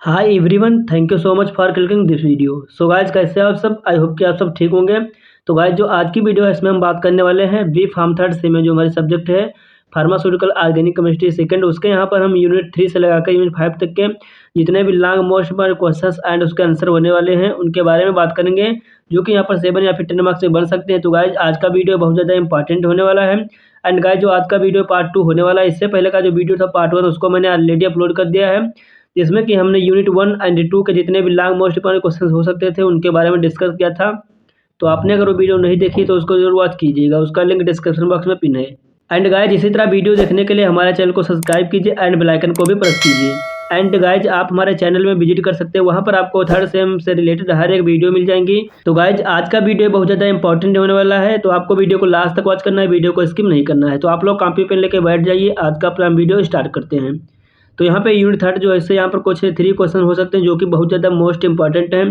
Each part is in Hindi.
Hi everyone, thank you so much for clicking this video. So guys, कैसे हैं आप सब? आई होप कि आप सब ठीक होंगे। तो गाइज, जो आज की वीडियो है इसमें हम बात करने वाले हैं बी फार्म थर्ड से में जो हमारे सब्जेक्ट है फार्मास्यूटिकल ऑर्गेनिक केमिस्ट्री सेकंड, उसके यहाँ पर हम यूनिट 3 से लगाकर यूनिट 5 तक के जितने भी लॉन्ग मोस्ट क्वेश्चंस एंड उसके आंसर होने वाले हैं उनके बारे में बात करेंगे, जो कि यहाँ पर 7 या फिर 10 मार्क्स से बन सकते हैं। तो गाइज, आज का वीडियो बहुत ज़्यादा इंपॉर्टेंट होने वाला है। एंड गाइज, जो आज का वीडियो पार्ट 2 होने वाला है, इससे पहले का जो वीडियो था पार्ट 1 उसको मैंने ऑलरेडी अपलोड कर दिया है, जिसमें कि हमने यूनिट 1 एंड 2 के जितने भी लॉन्ग मोस्ट इंपॉर्टेंट क्वेश्चंस हो सकते थे उनके बारे में डिस्कस किया था। तो आपने अगर वो वीडियो नहीं देखी तो उसको जरूर वॉच कीजिएगा, उसका लिंक डिस्क्रिप्शन बॉक्स में पिन है। एंड गाइज, इसी तरह वीडियो देखने के लिए हमारे चैनल को सब्सक्राइब कीजिए एंड बेल आइकन को भी प्रेस कीजिए। एंड गाइज, आप हमारे चैनल में विजिट कर सकते हैं, वहाँ पर आपको थर्ड सेम से रिलेटेड हर एक वीडियो मिल जाएंगी। तो गाइज, आज का वीडियो बहुत ज़्यादा इंपॉर्टेंट होने वाला है, तो आपको वीडियो को लास्ट तक वॉच करना है, वीडियो को स्किप नहीं करना है। तो आप लोग कॉपी पेन लेके बैठ जाइए, आज का अपना वीडियो स्टार्ट करते हैं। तो यहाँ पे यूनिट थर्ड जो है इससे यहाँ पर कुछ 3 क्वेश्चन हो सकते हैं जो कि बहुत ज़्यादा मोस्ट इंपॉर्टेंट हैं।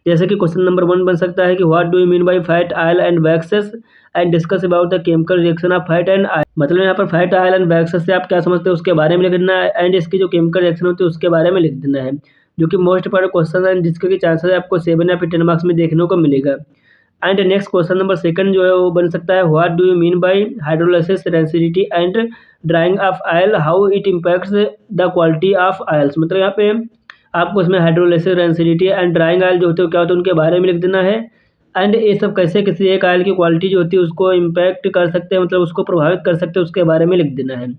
जैसे कि क्वेश्चन नंबर 1 बन सकता है कि what do you mean bye fat oil and waxes and discuss about the chemical reaction of fat and oil. मतलब यहाँ पर फैट ऑयल एंड वैक्सेस से आप क्या समझते हैं उसके बारे में लिख देना है, एंड इसकी जो केमिकल रिएक्शन होती है उसके बारे में लिख देना है, जो कि मोस्ट इंपॉर्टेंट क्वेश्चन है, जिसके कि चांसेस आपको 7 या फिर 10 मार्क्स में देखने को मिलेगा। एंड नेक्स्ट क्वेश्चन नंबर 2 जो है वो बन सकता है what do you mean by hydrolysis rancidity and drying of oil, how it impacts the quality of oils. मतलब यहाँ पे आपको इसमें hydrolysis rancidity and drawing oil जो होते हैं क्या होते हैं उनके बारे में लिख देना है, एंड ये सब कैसे किसी एक ऑयल की क्वालिटी जो होती है उसको इम्पैक्ट कर सकते हैं, मतलब उसको प्रभावित कर सकते हैं, उसके बारे में लिख देना है।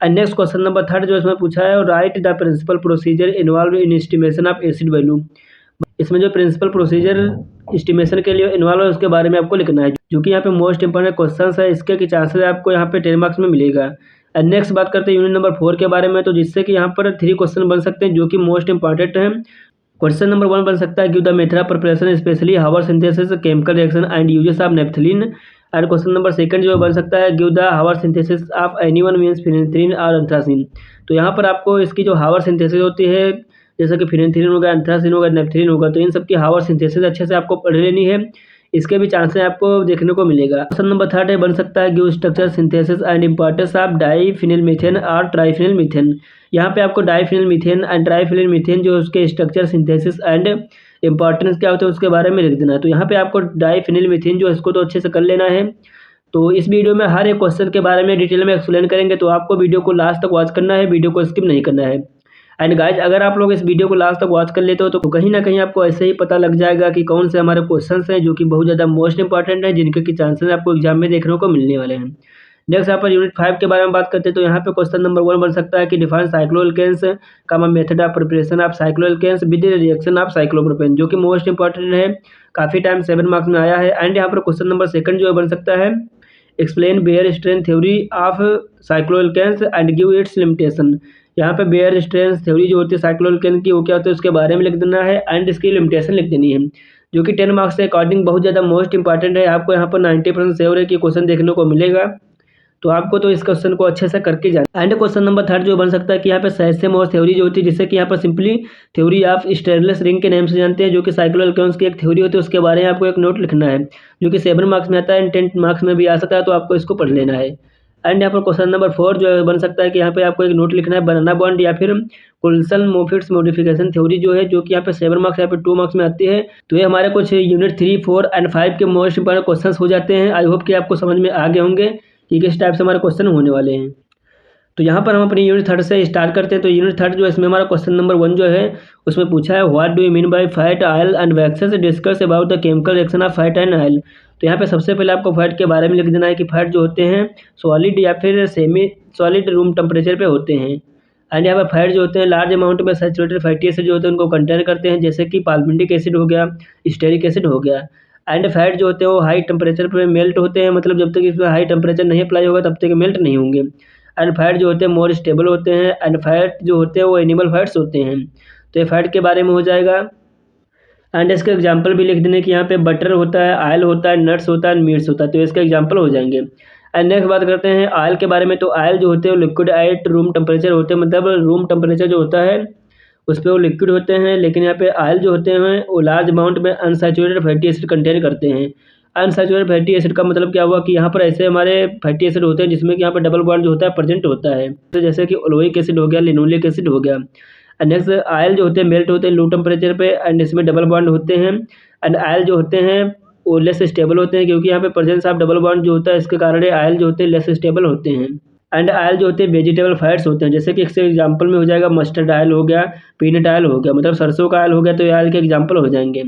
एंड नेक्स्ट क्वेश्चन नंबर 3 जो इसमें पूछा है write the principle procedure involve in estimation of acid value. इसमें जो प्रिंसिपल प्रोसीजर एस्टिमेशन के लिए इन्वॉल्व है उसके बारे में आपको लिखना है, जो कि यहाँ पे मोस्ट इंपॉर्टेंट क्वेश्चन है, इसके की चांसेस आपको यहाँ पे 10 मार्क्स में मिलेगा। एंड नेक्स्ट बात करते हैं यूनिट नंबर 4 के बारे में, तो जिससे कि यहाँ पर 3 क्वेश्चन बन सकते हैं जो कि मोस्ट इंपॉर्टेंट है। क्वेश्चन नंबर 1 बन सकता है give the method of preparation specially Haworth synthesis chemical reaction and uses of naphthalene. And question number 2 जो बन सकता है give the Haworth synthesis of anyone means phenanthrene और एंथ्रासिन। तो यहाँ पर आपको इसकी जो हावर सिंथेसिस होती है, जैसे कि फिनेंथ्रीन होगा, एंथ्रासिन होगा, नेफ्थलीन होगा, तो इन सब की हावर सिंथेसिस अच्छे से आपको पढ़ लेनी है, इसके भी चांसेस आपको देखने को मिलेगा। क्वेश्चन नंबर 3 है बन सकता है give structure synthesis and importance of diphenyl methane और ट्राईफिनिल मीथेन। यहाँ पे आपको diphenyl methane and triphenyl methane जो उसके स्ट्रक्चर सिंथेसिस एंड इंपॉर्टेंस क्या होते हैं उसके बारे में लिख देना है। तो यहाँ पे आपको डाईफिनिल मीथेन जो इसको तो अच्छे से कर लेना है। तो इस वीडियो में हर एक क्वेश्चन के बारे में डिटेल में एक्सप्लेन करेंगे, तो आपको वीडियो को लास्ट तक वॉच करना है, वीडियो को स्किप नहीं करना है। एंड गाइज, अगर आप लोग इस वीडियो को लास्ट तक वॉच कर लेते हो तो कहीं ना कहीं आपको ऐसे ही पता लग जाएगा कि कौन से हमारे क्वेश्चंस हैं जो कि बहुत ज़्यादा मोस्ट इंपॉर्टेंट है, जिनके की चांसेस आपको एग्जाम में देखने को मिलने वाले हैं। नेक्स्ट यहाँ पर यूनिट 5 के बारे में बात करते हैं, तो यहाँ पे क्वेश्चन नंबर 1 बन सकता है कि डिफाइन साइक्लोएल्केन्स का method of preparation of cycloalkenes with reaction of cyclopropane, जो कि मोस्ट इंपॉर्टेंट है, काफ़ी टाइम 7 मार्क्स में आया है। एंड यहाँ पर क्वेश्चन नंबर 2 जो बन सकता है explain Baeyer strain theory of cycloalkanes and give its limitation. यहाँ पे बेयर स्ट्रेन थ्योरी जो होती है साइक्लोएल्केन की वो क्या होती है उसके बारे में लिख देना है, एंड इसकी लिमिटेशन लिख देनी है, जो कि 10 मार्क्स के अकॉर्डिंग बहुत ज़्यादा मोस्ट इंपॉर्टेंट है। आपको यहाँ पर 90% श्योर है कि क्वेश्चन देखने को मिलेगा, तो आपको तो इस क्वेश्चन को अच्छे से करके जाना। एंड क्वेश्चन नंबर 3 जो बन सकता है कि यहाँ पे सैसेम और थ्योरी जो होती है, जिससे कि यहाँ पर simply theory of strainless ring के नाम से जानते हैं, जो कि साइक्लोएल्केन्स की एक थ्योरी होती है, उसके बारे में आपको एक नोट लिखना है, जो कि 7 मार्क्स में आता है एंड 10 मार्क्स में भी आ सकता है, तो आपको इसको पढ़ लेना है। एंड यहाँ पर क्वेश्चन नंबर 4 जो बन सकता है कि यहाँ पे आपको एक नोट लिखना है बनाना बॉन्ड या फिर कुल्सन मोफिट्स मॉडिफिकेशन थ्योरी जो है, जो कि यहाँ पे 7 मार्क्स या फिर 2 मार्क्स में आती है। तो ये हमारे कुछ यूनिट 3, 4 एंड 5 के मोस्ट इंपॉर्टेंट क्वेश्चन हो जाते हैं। आई होप कि आपको समझ में आ गए होंगे कि किस टाइप से हमारे क्वेश्चन होने वाले हैं। तो यहाँ पर हम अपनी यूनिट 3 से स्टार्ट करते हैं। तो यूनिट 3 जो है इसमें हमारा क्वेश्चन नंबर 1 जो है उसमें पूछा है what do you mean bye fat oil and waxes, discuss about the chemical reaction of fat and oil. तो यहाँ पे सबसे पहले आपको फैट के बारे में लिख देना है कि फैट जो होते हैं सॉलिड या फिर सेमी सॉलिड रूम टेम्परेचर पे होते हैं। एंड यहाँ पर फैट जो होते हैं लार्ज अमाउंट में सैचुरेटेड फैटी एसिड जो होते हैं उनको कंटेन करते हैं, जैसे कि पाल्मिटिक एसिड हो गया, स्टेरिक एसिड हो गया। एंड फैट जो होते हैं वो हाई टेम्परेचर पे मेल्ट होते हैं, मतलब जब तक इसमें हाई टेम्परेचर नहीं अप्लाई होगा तब तक मेल्ट नहीं होंगे। एंड फैट जो होते हैं मोर स्टेबल होते हैं, एंड फैट जो होते हैं वो एनिमल फैट्स होते हैं। तो ये फैट के बारे में हो जाएगा। एंड इसके एग्जांपल भी लिख देने कि यहाँ पे बटर होता है, ऑयल होता है, नट्स होता है, मीट्स होता है, तो इसके एग्जांपल हो जाएंगे। एंड नेक्स्ट बात करते हैं ऑयल के बारे में। तो ऑयल जो होते हैं वो लिक्विड एट रूम टेम्परेचर होते हैं, मतलब रूम टेम्परेचर जो होता है उस पर वो लिक्विड होते हैं, लेकिन यहाँ पे ऑयल जो होते हैं वो लार्ज अमाउंट में अनसैचुरेटेड फैटी एसिड कंटेन करते हैं। अनसैचुरेटेड फैटी एसिड का मतलब क्या हुआ कि यहाँ पर ऐसे हमारे फैटी एसिड होते हैं जिसमें कि यहाँ पर डबल बॉन्ड जो होता है प्रेजेंट होता है, तो जैसे कि ओलोइक एसिड हो गया, लिनोलिक एसिड हो गया। एंड नेक्स्ट आयल जो होते हैं मेल्ट होते हैं लो टेम्परेचर पे एंड इसमें डबल बॉन्ड होते हैं। एंड आयल जो होते हैं वो लेस स्टेबल होते हैं, क्योंकि यहाँ पे प्रेजेंस ऑफ डबल बॉन्ड जो होता है इसके कारण आयल जो होते हैं लेस स्टेबल होते हैं। एंड आयल जो होते हैं वेजिटेबल फैट्स होते हैं, जैसे कि इससे एग्जांपल में हो जाएगा मस्टर्ड आयल हो गया, पीनट आयल हो गया, मतलब सरसों का आयल हो गया, तो ये आयल के एग्जांपल हो जाएंगे।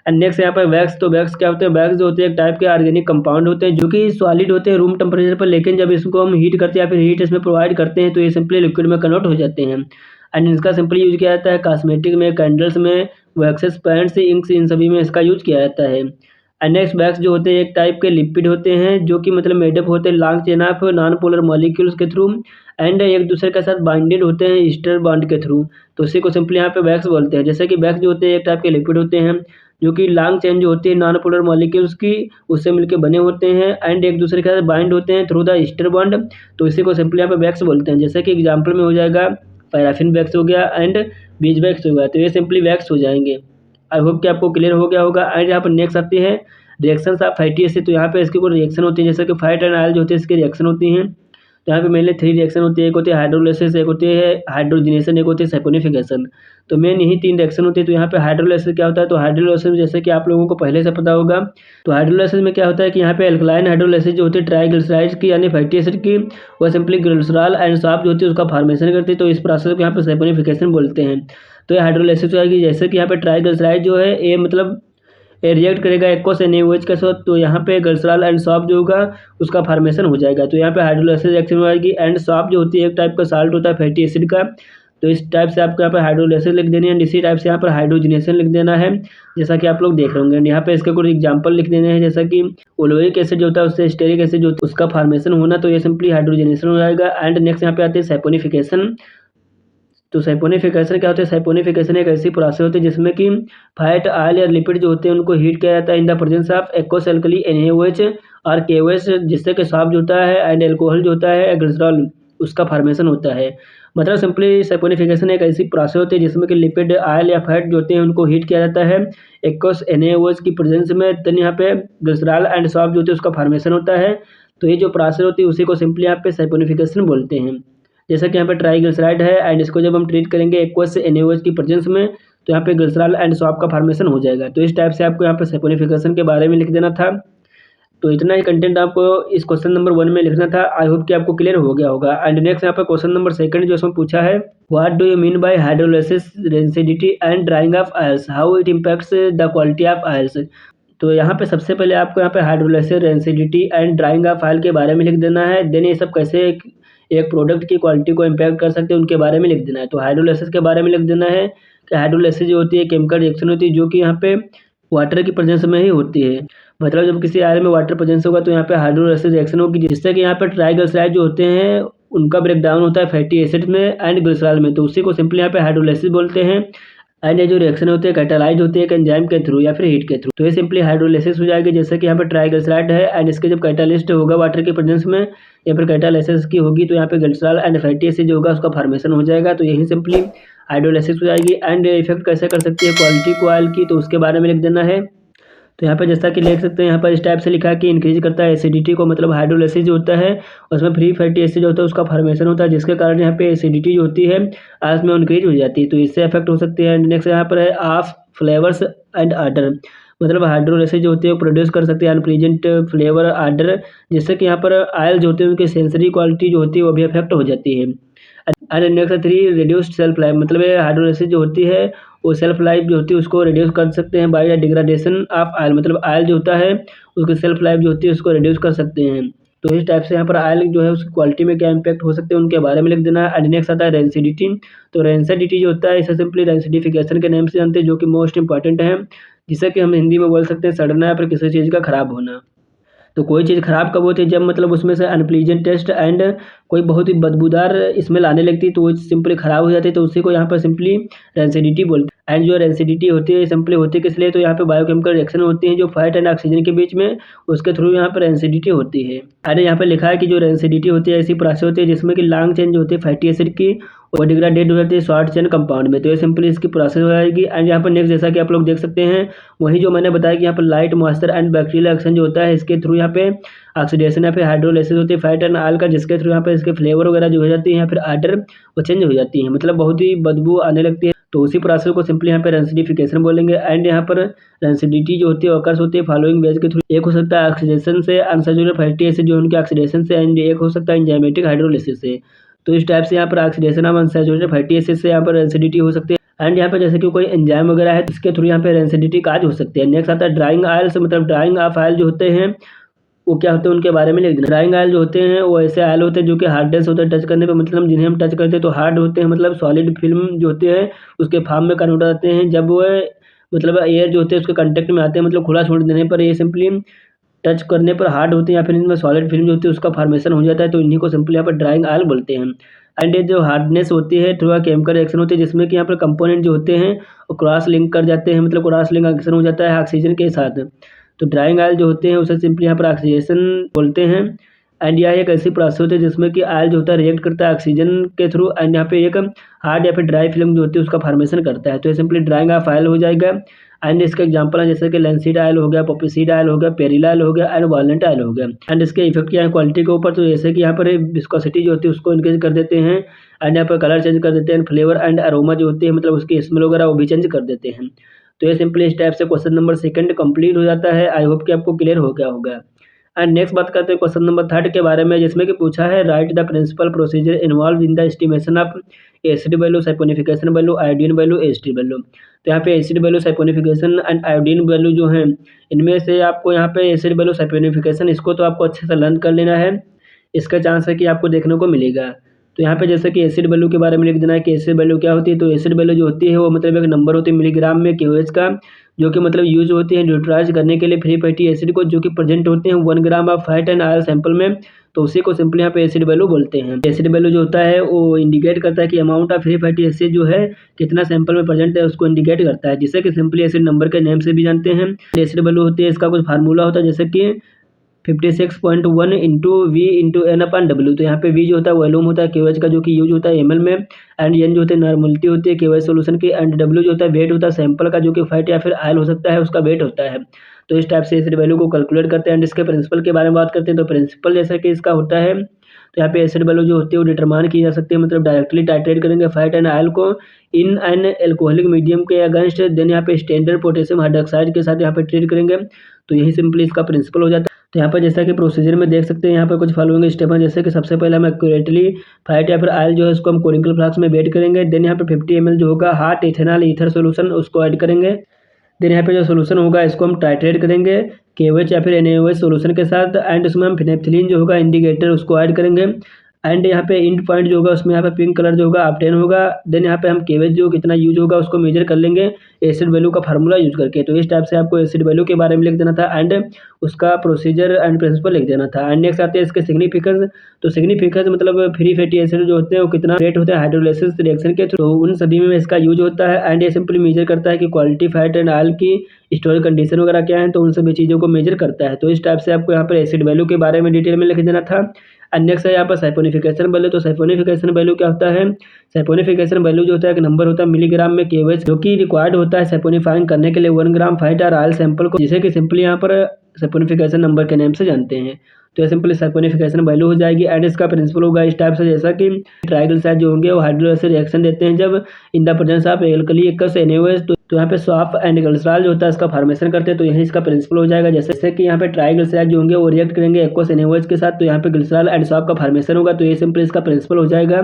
एंड नेक्स्ट यहाँ पर वैक्स, तो वैक्स क्या होते हैं, वैक्स जो होते हैं एक टाइप के ऑर्गेनिक कंपाउंड होते हैं जो कि सॉलिड होते हैं रूम टेम्परेचर पर, लेकिन जब इसको हम हीट करते हैं या फिर हीट इसमें प्रोवाइड करते हैं तो ये सिंपली लिक्विड में कन्वर्ट हो जाते हैं। एंड इसका सिंपली यूज किया जाता है कॉस्मेटिक में, कैंडल्स में, वैक्सेस, पेंट्स, इंक्स, इन सभी में इसका यूज किया जाता है। एंड नेक्स्ट वैक्स जो होते हैं एक टाइप के लिपिड होते हैं जो कि मतलब मेडअप होते हैं long chain of non polar molecules के थ्रू एंड एक दूसरे के साथ बाइंडेड होते हैं ईस्टर बॉन्ड के थ्रू, तो उसी को सिंपली यहाँ पे वैक्स बोलते हैं। जैसे कि वैक्स जो होते हैं एक टाइप के लिपिड होते हैं जो कि लॉन्ग चेन जो होती है नॉन पोलर मॉलिक्यूल्स की उससे मिलकर बने होते हैं एंड एक दूसरे के साथ बाइंड होते हैं थ्रू द ईस्टर बॉन्ड, तो इसी को सिंपली यहाँ पे वैक्स बोलते हैं। जैसे कि एग्जाम्पल में हो जाएगा पैराफिन वैक्स हो गया एंड बीज वैक्स हो गया, तो ये सिंपली वैक्स हो जाएंगे। आई होप कि आपको क्लियर हो गया होगा। एंड यहाँ पर नेक्स्ट आती है रिएक्शंस ऑफ फैटी एसिड, तो यहाँ पे इसकी कोई रिएक्शन होती है, जैसे कि फैट एंड ऑयल जो होती है इसकी रिएक्शन होती हैं। तो यहाँ पे मेनली 3 रिएक्शन होती है, एक होती है हाइड्रोलाइसिस, एक होती है हाइड्रोजनेशन, एक होती है सैपोनिफिकेशन। तो मेन यही 3 रिएक्शन होती है। तो यहाँ पे हाइड्रोलाइसिस क्या होता है, तो हाइड्रोलाइसिस जैसे कि आप लोगों को पहले से पता होगा, तो हाइड्रोलाइसिस में क्या होता है कि यहाँ पे अल्कलाइन हाइड्रोलाइसिस जो होती है ट्राइग्लिसराइड्स की यानी फैटी एसिड की, वह सिंपली ग्लिसरॉल एंड सॉल्ट जो होती है उसका फॉर्मेशन करती है, तो इस प्रोसेस को यहाँ पे सैपोनिफिकेशन बोलते हैं। तो ये हाइड्रोलाइसिस हो जाएगी, जैसे कि यहाँ पे ट्राइग्लिसराइड जो है ये मतलब ये रिएक्ट करेगा एक्वस NaOH के साथ, तो यहाँ पे ग्लिसरॉल एंड सॉल्ट जो होगा उसका फॉर्मेशन हो जाएगा। तो यहाँ पे हाइड्रोलाइसिस रिएक्शन हो जाएगी। एंड सॉल्ट जो होती है एक टाइप का साल्ट होता है फैटी एसिड का, तो इस टाइप से आपको यहाँ पे हाइड्रोलाइसिस लिख देनी है एंड इसी टाइप से यहाँ पर हाइड्रोजनेशन लिख देना है, जैसा कि आप लोग देख रहे होंगे। यहाँ पे इसके कुछ एग्जांपल लिख देने हैं, जैसा कि ओलोइक एसिड जो होता है उससे स्टेरिक एसिड जो उसका फॉर्मेशन होना, तो ये सिंपली हाइड्रोजनेशन हो जाएगा। एंड नेक्स्ट यहाँ पे आती है सैपोनिफिकेशन। तो सैपोनिफिकेशन क्या होता है, सैपोनिफिकेशन एक ऐसी प्रोसेस होती है जिसमें कि फैट, ऑयल या लिपिड जो होते हैं उनको हीट किया जाता है इन the presence of aqueous alkali NaOH और KOH, जिससे कि सॉल्ट जो होता है एंड अल्कोहल जो होता है ग्लिसरॉल उसका फॉर्मेशन होता है। मतलब सिंपली सैपोनिफिकेशन एक ऐसी प्रोसेस होती है जिसमें कि लिपिड, ऑयल या फैट जो होते हैं उनको हीट किया जाता है एक्वस NaOH की प्रेजेंस में, देन यहाँ पे ग्लिसरॉल एंड सॉल्ट जो होते हैं उसका फॉर्मेशन होता है। तो ये जो प्रोसेस होती है उसी को सिंपली यहाँ पे सैपोनिफिकेशन बोलते हैं। जैसा कि यहाँ पे ट्राइग्लिसराइड है एंड इसको जब हम ट्रीट करेंगे एक्वस NaOH की प्रेजेंस में, तो यहाँ पे ग्लिसरॉल एंड सॉल्ट का फॉर्मेशन हो जाएगा। तो इस टाइप से आपको यहाँ पे सैपोनिफिकेशन के बारे में लिख देना था। तो इतना ही कंटेंट आपको इस क्वेश्चन नंबर 1 में लिखना था। आई होप कि आपको क्लियर हो गया होगा। एंड नेक्स्ट यहाँ पर क्वेश्चन नंबर 2 जो इसमें पूछा है, what do you mean by hydrolysis, rancidity and drying of oils, how it impacts the quality of oils. तो यहाँ पे सबसे पहले आपको यहाँ पे hydrolysis, rancidity and drying of oil के बारे में लिख देना है। देन ये सब कैसे एक प्रोडक्ट की क्वालिटी को इम्पैक्ट कर सकते हैं उनके बारे में लिख देना है। तो हाइड्रोलाइसिस के बारे में लिख देना है कि हाइड्रोलाइसिस जो होती है केमिकल रिएक्शन होती है जो कि यहाँ पे वाटर की प्रेजेंस में ही होती है। मतलब जब किसी आयल में वाटर प्रेजेंस होगा तो यहाँ पे हाइड्रोलाइसिस रिएक्शन होगी, जिससे कि यहाँ पे ट्राइग्लिसराइड जो होते हैं उनका ब्रेक डाउन होता है फैटी एसिड में एंड ग्लिसरॉल में, तो उसी को सिंपली यहाँ पे हाइड्रोलाइसिस बोलते हैं। एंड ये जो रिएक्शन होती है कैटालाइज होती है एक एंजाइम के थ्रू या फिर हीट के थ्रू, तो ये सिंपली हाइड्रोलाइसिस हो जाएगी। जैसे कि यहाँ पे ट्राइग्लिसराइड है एंड इसके जब कैटालिस्ट होगा वाटर के प्रेजेंस में या फिर कैटालाइसिस की होगी, तो यहाँ पे ग्लिसरॉल एंड फैटी एसिड जो होगा उसका फॉर्मेशन हो जाएगा। तो यही सिंपली हाइड्रोलाइसिस हो जाएगी। एंड इफेक्ट कैसे कर सकती है क्वालिटी को ऑयल की, तो उसके बारे में लिख देना है। तो यहाँ पे जैसा कि लिख सकते हैं, यहाँ पर इस टाइप से लिखा है कि इंक्रीज करता है एसिडिटी को, मतलब हाइड्रोलाइसिस जो होता है उसमें फ्री फैटी एसिड जो होता है उसका फॉर्मेशन होता है, जिसके कारण यहाँ पे एसिडिटी जो होती है आयल्स में इंक्रीज हो जाती है, तो इससे अफेक्ट हो सकती है। एंड नेक्स्ट यहाँ पर है ऑफ फ्लेवर्स एंड आर्डर, मतलब हाइड्रोलाइसिस जो होती है वो प्रोड्यूस कर सकती है अनप्लीजेंट फ्लेवर आर्डर, जिससे कि यहाँ पर आयल जो होते हैं उनकी सेंसरी क्वालिटी जो होती है वो भी अफेक्ट हो जाती है। And next 3 reduced self life, मतलब हाइड्रोलाइसिस जो होती है वो सेल्फ लाइफ जो होती है उसको रिड्यूस कर सकते हैं बाय डिग्रेडेशन ऑफ आयल, मतलब आयल जो होता है उसकी सेल्फ लाइफ जो होती है उसको रिड्यूस कर सकते हैं। तो इस टाइप से यहाँ पर आयल जो है उसकी क्वालिटी में क्या इंपैक्ट हो सकते हैं उनके बारे में लिख देना है। एंड नेक्स्ट आता है रेंसिडिटी, तो रेंसिडिटी जो होता है इसे सिंपली रेंसिडिफिकेशन के नेम से जानते हैं, जो कि मोस्ट इंपॉर्टेंट है, जिसे कि हम हिंदी में बोल सकते हैं सड़ना या फिर किसी चीज़ का खराब होना। तो कोई चीज़ ख़राब कब होती है, जब मतलब उसमें से अनप्लीजेंट टेस्ट एंड कोई बहुत ही बदबूदार स्मेल आने लगती है, तो वो सिंपली ख़राब हो जाती है, तो उसी को यहाँ पर सिंपली रेंसिडिटी बोलते हैं। एंड जो रेंसिडिटी होती है सिंपली होती है किस लिए, तो यहाँ पे बायोकेमिकल रिएक्शन होती है जो फैट एंड ऑक्सीजन के बीच में, उसके थ्रू यहाँ पर रेंसिडिटी होती है। अरे यहाँ पे लिखा है कि जो रेंसिडिटी होती है ऐसी प्रोसेस होती है जिसमें कि लॉन्ग चेन जो होती है फैटी एसिड की वो डिग्रेडेड हो जाती है शॉर्ट चेन कंपाउंड में। तो ये सिंपली इसकी प्रोसेस हो जाएगी। एंड यहाँ पर नेक्स्ट जैसा कि आप लोग देख सकते हैं वही जो मैंने बताया कि यहाँ पर light moisture and bacterial action जो होता है इसके थ्रू यहाँ पे ऑक्सीडेशन या फिर हाइड्रोलाइसिस होती है फैट एंड ऑयल का, जिसके थ्रू यहाँ पे इसके फ्लेवर वगैरह जो हो जाती है या फिर आर्डर वो चेंज हो जाती है, मतलब बहुत ही बदबू आने लगती है। तो उसी प्रोसेस को सिंपली यहाँ पे रेंसिडिफिकेशन बोलेंगे। एंड यहाँ पर रेंसिडिटी जो होती है ऑकर्स होती है फॉलोइंग वेज के थ्रू। एक हो सकता है ऑक्सीडेशन से अनसैचुरेटेड फैटी एसिड जो उनके ऑक्सीडेशन से, एंड एक हो सकता है एंजाइमेटिक हाइड्रोलिसिस से। तो इस टाइप से यहाँ पर oxidation of unsaturated fatty acid से यहाँ पर रेंसिडिटी हो सकती है। एंड यहाँ पे जैसे कि कोई एंजाइम वगैरह है इसके थ्रू यहाँ पे रेंसिडिटी काज हो सकती है। नेक्स्ट आता है ड्राइंग आयल्स, मतलब ड्राइंग ऑफ आयल जो होते हैं वो क्या होते हैं उनके बारे में लिख देना। ड्राइंग आयल जो होते हैं वो ऐसे आयल होते हैं जो कि हार्डनेस होता है टच करने पे, मतलब जिन्हें हम टच करते हैं तो हार्ड होते हैं, मतलब सॉलिड फिल्म जो होते हैं उसके फॉर्म में कन्वर्ट हो जाते हैं जब वो मतलब एयर जो होते हैं उसके कांटेक्ट में आते हैं, मतलब खुला छोड़ देने पर ये सिंपली टच करने पर हार्ड होते हैं या फिर इनमें सॉलिड फिल्म जो होती है उसका फॉर्मेशन हो जाता है। तो इन्हीं को सिंपली यहाँ पर ड्राइंग आयल बोलते हैं। एंड ये जो हार्डनेस होती है थ्रू केमिकल रिएक्शन होती है जिसमें कि यहाँ पर कंपोनेंट जो होते हैं वो क्रॉस लिंक कर जाते हैं, मतलब क्रॉस लिंक एक्शन हो जाता है ऑक्सीजन के साथ। तो ड्राइंग आयल जो होते हैं उसे सिंपली यहाँ पर ऑक्सीडेशन बोलते हैं। एंड यह एक ऐसी प्रोसेस होती है जिसमें कि आयल जो होता है रिएक्ट करता है ऑक्सीजन के थ्रू, एंड यहाँ पे एक हार्ड या फिर ड्राई फिल्म जो होती है उसका फॉर्मेशन करता है। तो ये सिंपली ड्राइंग ऑफ आयल हो जाएगा। एंड इसके एग्जांपल है जैसे कि लेंसिड आयल हो गया, पोपीसीड आयल हो गया, पेरिल आयल हो गया एंड वॉलेंट आयल हो गया। एंड इसके इफेक्ट क्या है क्वालिटी के ऊपर, तो जैसे कि यहाँ पर विस्कोसिटी जो होती है उसको इंक्रीज कर देते हैं, एंड यहाँ पर कलर चेंज कर देते हैं, फ्लेवर एंड अरोमा जो होती है मतलब उसकी स्मेल वगैरह वो भी चेंज कर देते हैं। तो ये सिंपली इस टाइप से क्वेश्चन नंबर सेकंड कंप्लीट हो जाता है। आई होप कि आपको क्लियर हो गया होगा। एंड नेक्स्ट बात करते हैं क्वेश्चन नंबर थर्ड के बारे में, जिसमें कि पूछा है write the principle procedure involve in the estimation of acid value, saponification value, iodine value, acid value. तो यहाँ पे acid value, saponification and iodine value जो है इनमें से आपको यहाँ पे एसिड वैल्यू, सैपोनिफिकेशन इसको तो आपको अच्छे से लर्न कर लेना है, इसका चांस है कि आपको देखने को मिलेगा। तो यहाँ पे जैसे कि एसिड वैल्यू के बारे में लिख देना है कि एसिड वैल्यू क्या होती है। तो एसिड वैल्यू जो होती है वो मतलब एक नंबर होती है मिलीग्राम में KOH का, जो कि मतलब यूज होती है न्यूट्रलाइज करने के लिए फ्री फैटी एसिड को, जो कि प्रेजेंट होते हैं 1 gram of fat and oil sample में। तो उसी को सिंपली यहाँ पे एसिड वैल्यू बोलते हैं। एसिड वैल्यू जो होता है वो इंडिकेट करता है कि amount of free fatty acid जो है कितना सैंपल में प्रेजेंट है उसको इंडिकेट करता है, जिसे कि सिंपली एसिड नंबर के नेम से भी जानते हैं। एसिड वैल्यू होती है इसका कुछ फार्मूला होता है जैसे कि 56.1 into V into N upon W. तो यहाँ पे वी जो होता है वॉल्यूम होता है KOH का, जो कि यूज होता है ml में, एंड एन जो होती है नॉर्मलिटी होती है KOH सोल्यूशन की, एंड डब्ल्यू जो होता है वेट होता है सैंपल का, जो कि फैट या फिर आयल हो सकता है उसका वेट होता है। तो इस टाइप से एसिड वैल्यू को कैलकुलेट करते हैं। एंड इसके प्रिंसिपल के बारे में बात करते हैं। तो प्रिंसिपल जैसा कि इसका होता है तो यहाँ पे एसिड वैल्यू जो होती है वो डिटरमाइन की जा सकती है, मतलब डायरेक्टली टाइट्रेट करेंगे फैट एंड आयल को इन एन एल्कोहलिक मीडियम के अगेंस्ट, देन यहाँ पे स्टैंडर्ड पोटेशियम हाइड्रोक्साइड के साथ यहाँ पे ट्रीट करेंगे। तो यही सिंपली इसका प्रिंसिपल हो जाता है। तो यहाँ पर जैसा कि प्रोसीजर में देख सकते हैं यहाँ पर कुछ फॉलोइंग स्टेप है, जैसे कि सबसे पहले हम एक्यूरेटली फैट या फिर आयल जो है उसको हम कोनिकल फ्लास्क में वेट करेंगे। देन यहाँ पे 50 ml जो होगा हॉट इथेनॉल ईथर सोल्यूशन उसको ऐड करेंगे। देन यहाँ पे जो सोल्यूशन होगा इसको हम टाइट्रेट करेंगे KOH या फिर NaOH सोल्यूशन के साथ, एंड उसमें हम फिनेप्थिलीन जो होगा इंडिकेटर उसको ऐड करेंगे। एंड यहाँ पे इंड पॉइंट जो होगा उसमें यहाँ पे पिंक कलर जो होगा ऑब्टेन होगा। देन यहाँ पे हम KOH जो कितना यूज होगा उसको मेजर कर लेंगे एसिड वैल्यू का फार्मूला यूज करके। तो इस टाइप से आपको एसिड वैल्यू के बारे में लिख देना था एंड उसका प्रोसीजर एंड प्रिंसिपल लिख देना था। एंड नेक्स्ट आते हैं इसके सिग्निफिकेंस। तो सिग्निफिकेंस मतलब फ्री फैटी एसिड जो होते हैं वो कितना रेट होता है हाइड्रोलाइसिस रिएक्शन के थ्रू, उन सभी में इसका यूज होता है। एंड ये सिंपली मेजर करता है कि क्वालिटी फैट एंड ऑयल की स्टोरेज कंडीशन वगैरह क्या है, तो उन सभी चीज़ों को मेजर करता है। तो इस टाइप से आपको यहाँ पर एसिड वैल्यू के बारे में डिटेल में लिख देना था। एंड नेक्स्ट है यहाँ पर सैपोनिफिकेशन वैल्यू। तो सैपोनिफिकेशन वैल्यू क्या होता है? सैपोनिफिकेशन वैल्यू जो होता है एक नंबर होता है मिलीग्राम में KOH, जो कि रिक्वायर्ड होता है सैपोनिफाइंग करने के लिए 1 ग्राम फैट और ऑयल सैंपल को, जिसे कि सिंपली यहाँ पर सैपोनिफिकेशन नंबर के नेम से जानते हैं। तो ये सिंपली सैपोनिफिकेशन वैल्यू हो जाएगी। एंड इसका प्रिंसिपल होगा इस टाइप से, जैसा कि ट्राइग्लिसराइड जो होंगे वो हाइड्रोलाइसिस रिएक्शन देते हैं जब इन द प्रेजेंस ऑफ एल्कली एकस NaOH। तो यहाँ पे स्वाफ एंड ग्लिसरॉल जो होता है इसका फॉर्मेशन करते हैं। तो यही इसका प्रिंसिपल हो जाएगा, जैसे कि यहाँ पे ट्राइग्लिसराइड जो होंगे वो रिएक्ट करेंगे एक्वस NaOH के साथ, तो यहाँ पे ग्लिसरॉल एंड स्वाफ का फॉर्मेशन होगा। तो ये सिंपली इसका प्रिंसिपल हो जाएगा।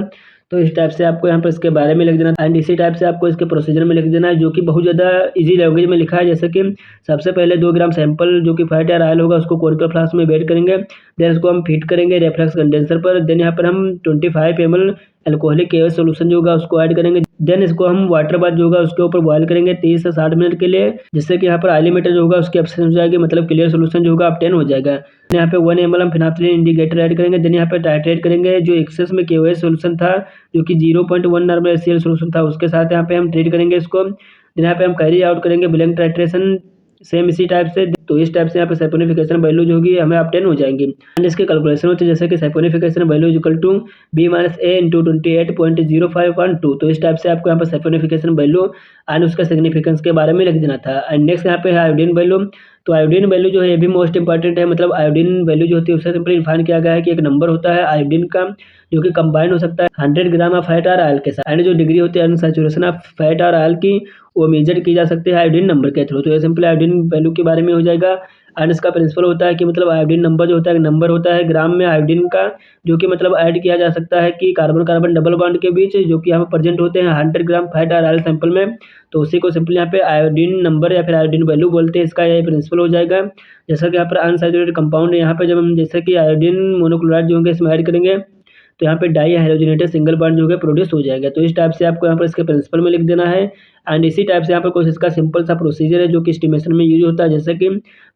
तो इस टाइप से आपको यहाँ पर इसके बारे में लिख देना एंड इसी टाइप से आपको इसके प्रोसीजर में लिख देना है, जो कि बहुत ज़्यादा इजी लैंग्वेज में लिखा है। जैसे कि सबसे पहले 2 ग्राम सैंपल जो कि फैट या ऑयल होगा उसको कोनिकल फ्लास्क में वेट करेंगे। देन इसको हम फीड करेंगे रेफ्लेक्स कंडेंसर पर। देन यहाँ पर हम 25 ml अल्कोहलिक KOH सोल्यूशन जो होगा उसको ऐड करेंगे। देन इसको हम वाटर बाथ जो होगा उसके ऊपर बॉयल करेंगे 30 से 60 मिनट के लिए, जिससे कि यहाँ पर ऑयली मैटर जो होगा उसकी एब्सेंस हो जाएगी, मतलब क्लियर सोल्यूशन जो होगा ऑब्टेन हो जाएगा। यहाँ पे 1 ml हम फिनाप्थिलीन इंडिकेटर ऐड करेंगे। देन यहाँ पे टाइट्रेट करेंगे जो एक्सेस में KOH सोल्यूशन था, जो कि 0.1 नॉर्मल HCl सोल्यूशन था, उसके साथ यहाँ पे हम ट्रीट करेंगे इसको। देन यहाँ पे हम कैरी आउट करेंगे ब्लैंक टाइट्रेशन सेम इसी टाइप से। तो इस टाइप से यहाँ पे सैपोनिफिकेशन वैल्यू जो होगी हमें ऑब्टेन हो जाएंगी। एंड इसके कैलकुलेशन होती है जैसे कि saponification value is equal to b minus a into 28.0512। तो इस टाइप से आपको यहाँ पर सैपोनिफिकेशन वैल्यू एंड उसका सिग्निफिकेंस के बारे में लिख देना था। एंड नेक्स्ट यहाँ पे है आयोडीन वैल्यू। तो आयोडीन वैल्यू जो है ये भी मोस्ट इंपॉर्टेंट है, मतलब आयोडीन वैल्यू जो होती है उससे सिंपली डिफाइन किया गया है कि एक नंबर होता है आयोडीन का जो कि कंबाइन हो सकता है 100 ग्राम ऑफ फैट और ऑयल के साथ। एंड जो डिग्री होती है अनसैचुरेशन ऑफ फैट और ऑयल की वो मेजर की जा सकती है आयोडीन नंबर के थ्रू। तो ये सिंपली आयोडीन वैल्यू के बारे में हो जाएगा। एंड इसका प्रिंसिपल होता है कि मतलब आयोडीन नंबर जो होता है नंबर होता है ग्राम में आयोडीन का जो कि मतलब ऐड किया जा सकता है कि कार्बन कार्बन डबल बॉन्ड के बीच जो कि यहाँ पर प्रेजेंट होते हैं 100 ग्राम फैट और ऑयल सैंपल में। तो उसी को सिंपली यहाँ पे आयोडीन नंबर या फिर आयोडीन वैल्यू बोलते हैं, इसका ये प्रिंसिपल हो जाएगा। जैसा कि यहाँ पर अनसैचुरेटेड कंपाउंड है, यहाँ पे जब हम जैसे कि आयोडीन मोनोक्लोराइड जो होंगे इसमें ऐड करेंगे तो यहाँ पे डाई हाइड्रोजनेटेड सिंगल बॉन्ड जो है प्रोड्यूस हो जाएगा। तो इस टाइप से आपको यहाँ पर इसके प्रिंसिपल में लिख देना है। एंड इसी टाइप से यहाँ पर कुछ इसका सिंपल सा प्रोसीजर है जो कि एस्टिमेशन में यूज होता है, जैसे कि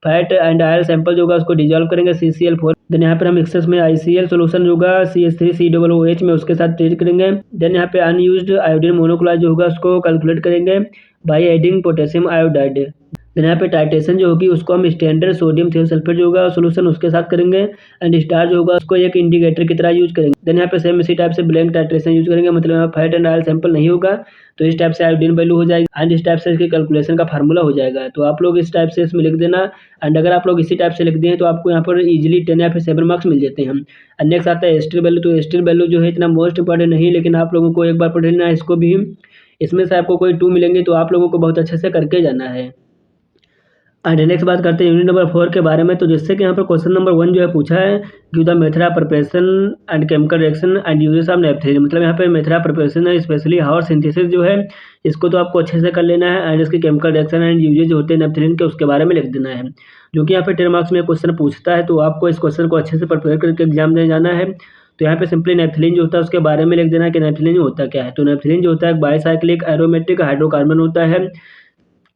फैट एंड ऑयल सैंपल जो होगा उसको डिजोल्व करेंगे CCl4। देन यहाँ पर हम एक्सेस में ICl सोल्यूशन जो होगा CH3COOH में उसके साथ ट्रीट करेंगे। देन यहाँ पे अनयूज्ड आयोडीन मोनोक्लोराइड जो होगा उसको कैलकुलेट करेंगे by adding potassium iodide. Then यहाँ पे टाइट्रेशन जो होगी उसको हम स्टैंडर्ड सोडियम थियोसल्फेट जो होगा सोल्यूशन उसके साथ करेंगे। एंड स्टार जो होगा उसको एक इंडिकेटर की तरह यूज करेंगे। देन यहाँ पे सेम इसी टाइप से ब्लैंक टाइट्रेशन यूज करेंगे, मतलब यहाँ फैट एंड ऑयल सैंपल नहीं होगा तो इस टाइप से आयोडीन वैल्यू हो जाएगी। एंड इस टाइप से इसके कैलकुलेशन का फार्मूला हो जाएगा। तो आप लोग इस टाइप से इसमें लिख देना। एंड अगर आप लोग इसी टाइप से लिख दें तो आपको यहाँ पर इजीली 10 या फिर 7 मार्क्स मिल जाते हैं। एंड नेक्स्ट आता है एस्टर वैल्यू। तो एस्टर वैल्यू जो है इतना मोस्ट इंपॉर्टेंट नहीं, लेकिन आप लोगों को एक बार पढ़ लेना है इसको भी। इसमें से आपको कोई 2 मिलेंगे तो आप लोगों को बहुत अच्छे से करके जाना है। एंड नेक्स्ट बात करते हैं यूनिट नंबर 4 के बारे में। तो जिससे कि यहाँ पर क्वेश्चन नंबर 1 जो है पूछा है कि the method of preparation and chemical reaction and uses of naphthalene, मतलब यहाँ पे मेथड ऑफ प्रिपरेशन है स्पेशली हावर सिंथेसिस जो है इसको तो आपको अच्छे से कर लेना है। एंड इसके केमिकल रिएक्शन एंड यूजेज जो होते हैं नेपथलीन के उसके बारे में लिख देना है, जो कि यहाँ पे 10 मार्क्स में क्वेश्चन पूछता है। तो आपको इस क्वेश्चन को अच्छे से प्रिपेयर करके एग्जाम देने जाना है। तो यहाँ पे सिंपली नेपथलीन जो होता है उसके बारे में लिख देना है कि नेपथलीन होता क्या है। तो नेपथलीन जो होता है बाईसाइक्लिक एरोमेटिक हाइड्रोकार्बन होता है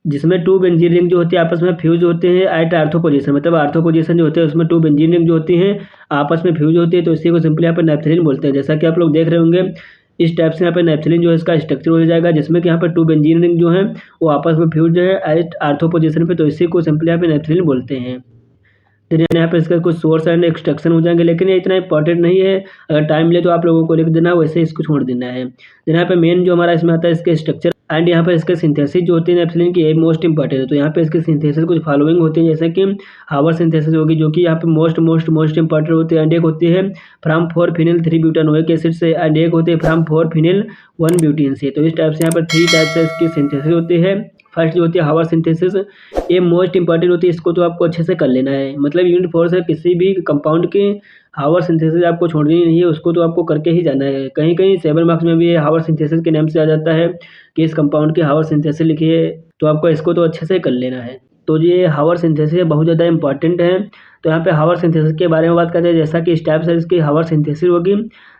जिसमें 2 बेंजीन रिंग जो होती है आपस में फ्यूज होते हैं एट आर्थो पोजीशन, मतलब आर्थो पोजीशन जो होते हैं उसमें 2 बेंजीन रिंग जो होती हैं आपस में फ्यूज होती है। तो इसी को सिंपली यहाँ पर नेपथलीन बोलते हैं। जैसा कि आप लोग देख रहे होंगे इस टाइप से यहाँ पे नेपथलीन जो है इसका स्ट्रक्चर हो जाएगा, जिसमें कि यहाँ पर 2 बेंजीन रिंग जो है वो आपस में फ्यूज है एट आर्थो पोजीशन पे। तो इसी को सिंपली यहाँ पे नेपथलीन बोलते हैं। फिर यहाँ पे इसका कुछ सोर्स एंड एक्सट्रैक्शन हो जाएंगे, लेकिन ये इतना इंपॉर्टेंट नहीं है। अगर टाइम मिले तो आप लोगों को लिख देना है, वैसे इसको छोड़ देना है। फिर यहाँ पे मेन जो हमारा इसमें आता है इसके स्ट्रक्चर एंड यहाँ पे इसके सिंथेसिस जो होती है नेपथलीन की ये मोस्ट इंपॉर्टेंट है। तो यहाँ पे इसके सिंथेसिस कुछ फॉलोइंग होती है, जैसे कि हावर सिंथेसिस होगी जो कि यहाँ पे मोस्ट इंपॉर्टेंट होती है। एंड एक होती है फ्रॉम 4 फिनिल 3 ब्यूटानोइक एसिड से, एंड एक होती है फ्रॉम 4 फिनिल 1 ब्यूटीन से। तो इस टाइप से यहाँ पर 3 टाइप से इसकी सिंथेसिस होती है। फर्स्ट जो होती है हावर सिंथेसिस, ये मोस्ट इंपॉर्टेंट होती है, इसको तो आपको अच्छे से कर लेना है। मतलब यूनिट 4 से किसी भी कंपाउंड की हावर सिंथेसिस आपको छोड़नी नहीं है, उसको तो आपको करके ही जाना है। कहीं कहीं 7 मार्क्स में भी ये हावर सिंथेसिस के नाम से आ जाता है कि इस कंपाउंड की हावर सिंथेसिस लिखिए, तो आपको इसको तो अच्छे से कर लेना है। तो ये हावर सिंथेसिस बहुत ज़्यादा इंपॉर्टेंट है। तो यहाँ पे हावर सिंथेसिस के बारे में बात करते हैं, जैसा कि इस टाइप से इसकी हावर सिंथेसिस होगी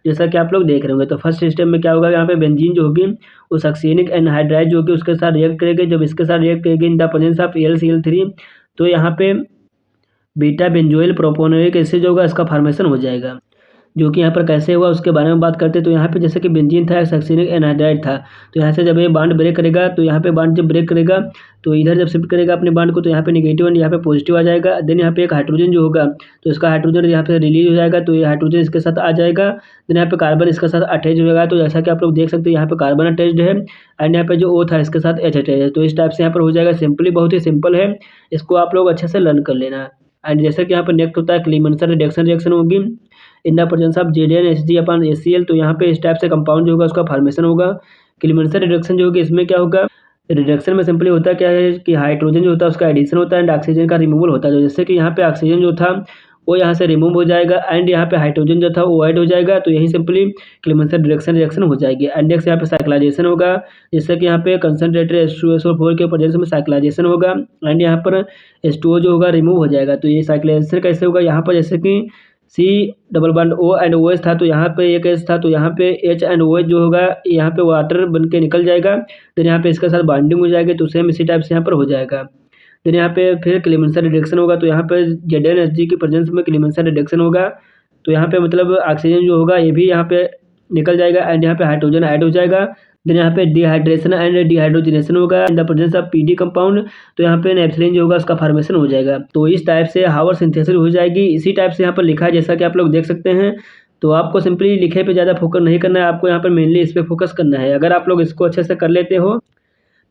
जैसा कि आप लोग देख रहे होंगे। तो फर्स्ट स्टेप में क्या होगा, यहाँ पे बेंजीन जो होगी वो सक्सिनिक एनहाइड्राइड जो होगी उसके साथ रिएक्ट करेगी। जब इसके साथ रिएक्ट करेगी in the presence of AlCl3, तो यहाँ पे बीटा बेंजोइल प्रोपोनोइक एसिड जो होगा इसका फॉर्मेशन हो जाएगा, जो कि यहाँ पर कैसे हुआ उसके बारे में बात करते हैं। तो यहाँ पे जैसे कि बेंजीन था सक्सिनिक एनहाइड्राइड था, तो यहाँ से जब ये बॉन्ड ब्रेक करेगा तो यहाँ पे बॉन्ड जब ब्रेक करेगा तो इधर जब शिफ्ट करेगा अपने बॉन्ड को तो यहाँ पे नेगेटिव एंड यहाँ पे पॉजिटिव आ जाएगा। देन यहाँ पे एक हाइड्रोजन जो होगा तो इसका हाइड्रोजन यहाँ पे रिलीज हो जाएगा, तो ये हाइड्रोजन इसके साथ आ जाएगा। देन यहाँ पे कार्बन इसके साथ अटैच हो जाएगा। तो जैसा कि आप लोग देख सकते हैं यहाँ पे कार्बन अटैच्ड है एंड यहाँ पे जो O था इसके साथ H अटैच है। तो इस टाइप से यहाँ पर हो जाएगा। सिंपली बहुत ही सिंपल है, इसको आप लोग अच्छे से लर्न कर लेना। एंड जैसे कि यहाँ पर नेक्स्ट होता है क्लीमेंसन रिएक्शन होगी इन द प्रेजेंस ऑफ ZnHg/HCl। तो यहाँ पे इस टाइप से कंपाउंड जो होगा उसका फॉर्मेशन होगा। क्लीमेंसन रिडक्शन जो होगी इसमें क्या होगा, रिडक्शन में सिंपली होता क्या है कि हाइड्रोजन जो होता है उसका एडिशन होता है एंड ऑक्सीजन का रिमूवल होता है। जैसे कि यहाँ पे ऑक्सीजन जो था वो यहाँ से रिमूव हो जाएगा एंड यहाँ पे हाइड्रोजन जो था वो ऐड हो जाएगा। तो यही सिंपली क्लीमेंसन रिएक्शन हो जाएगी। एंड नेक्स्ट यहाँ पे साइक्लाइजेशन होगा, जैसे कि यहाँ पे कंसनट्रेटेड H2SO4 के प्रेजेंस में साइक्लाइजेशन होगा एंड यहाँ पर H2O जो होगा रिमूव हो जाएगा। तो ये साइक्लाइजेशन कैसे होगा, यहाँ पर जैसे कि C double bond O and OH था तो यहाँ पे एक H था तो यहाँ पे H एंड OH जो होगा यहाँ पे वाटर बन के निकल जाएगा। फिर यहाँ पे इसके साथ बॉन्डिंग हो जाएगी, तो सेम इसी टाइप से यहाँ पर हो जाएगा। फिर यहाँ पे फिर क्लीमेंसन रिडक्शन होगा, तो यहाँ पे ZnHg की प्रेजेंस में क्लीमेंसन रिडक्शन होगा। तो यहाँ पे मतलब ऑक्सीजन जो होगा ये भी यहाँ पे निकल जाएगा एंड यहाँ पे हाइड्रोजन ऐड हो जाएगा। देन यहाँ पे डिहाइड्रेशन एंड डिहाइड्रोजनेशन होगा इन the presence of PD compound. तो यहाँ पे नेपथलीन जो होगा उसका फॉर्मेशन हो जाएगा। तो इस टाइप से हावर सिंथेसिस हो जाएगी। इसी टाइप से यहाँ पर लिखा है जैसा कि आप लोग देख सकते हैं। तो आपको सिंपली लिखे पे ज़्यादा फोकस नहीं करना है, आपको यहाँ पर मेनली इस पे फोकस करना है। अगर आप लोग इसको अच्छे से कर लेते हो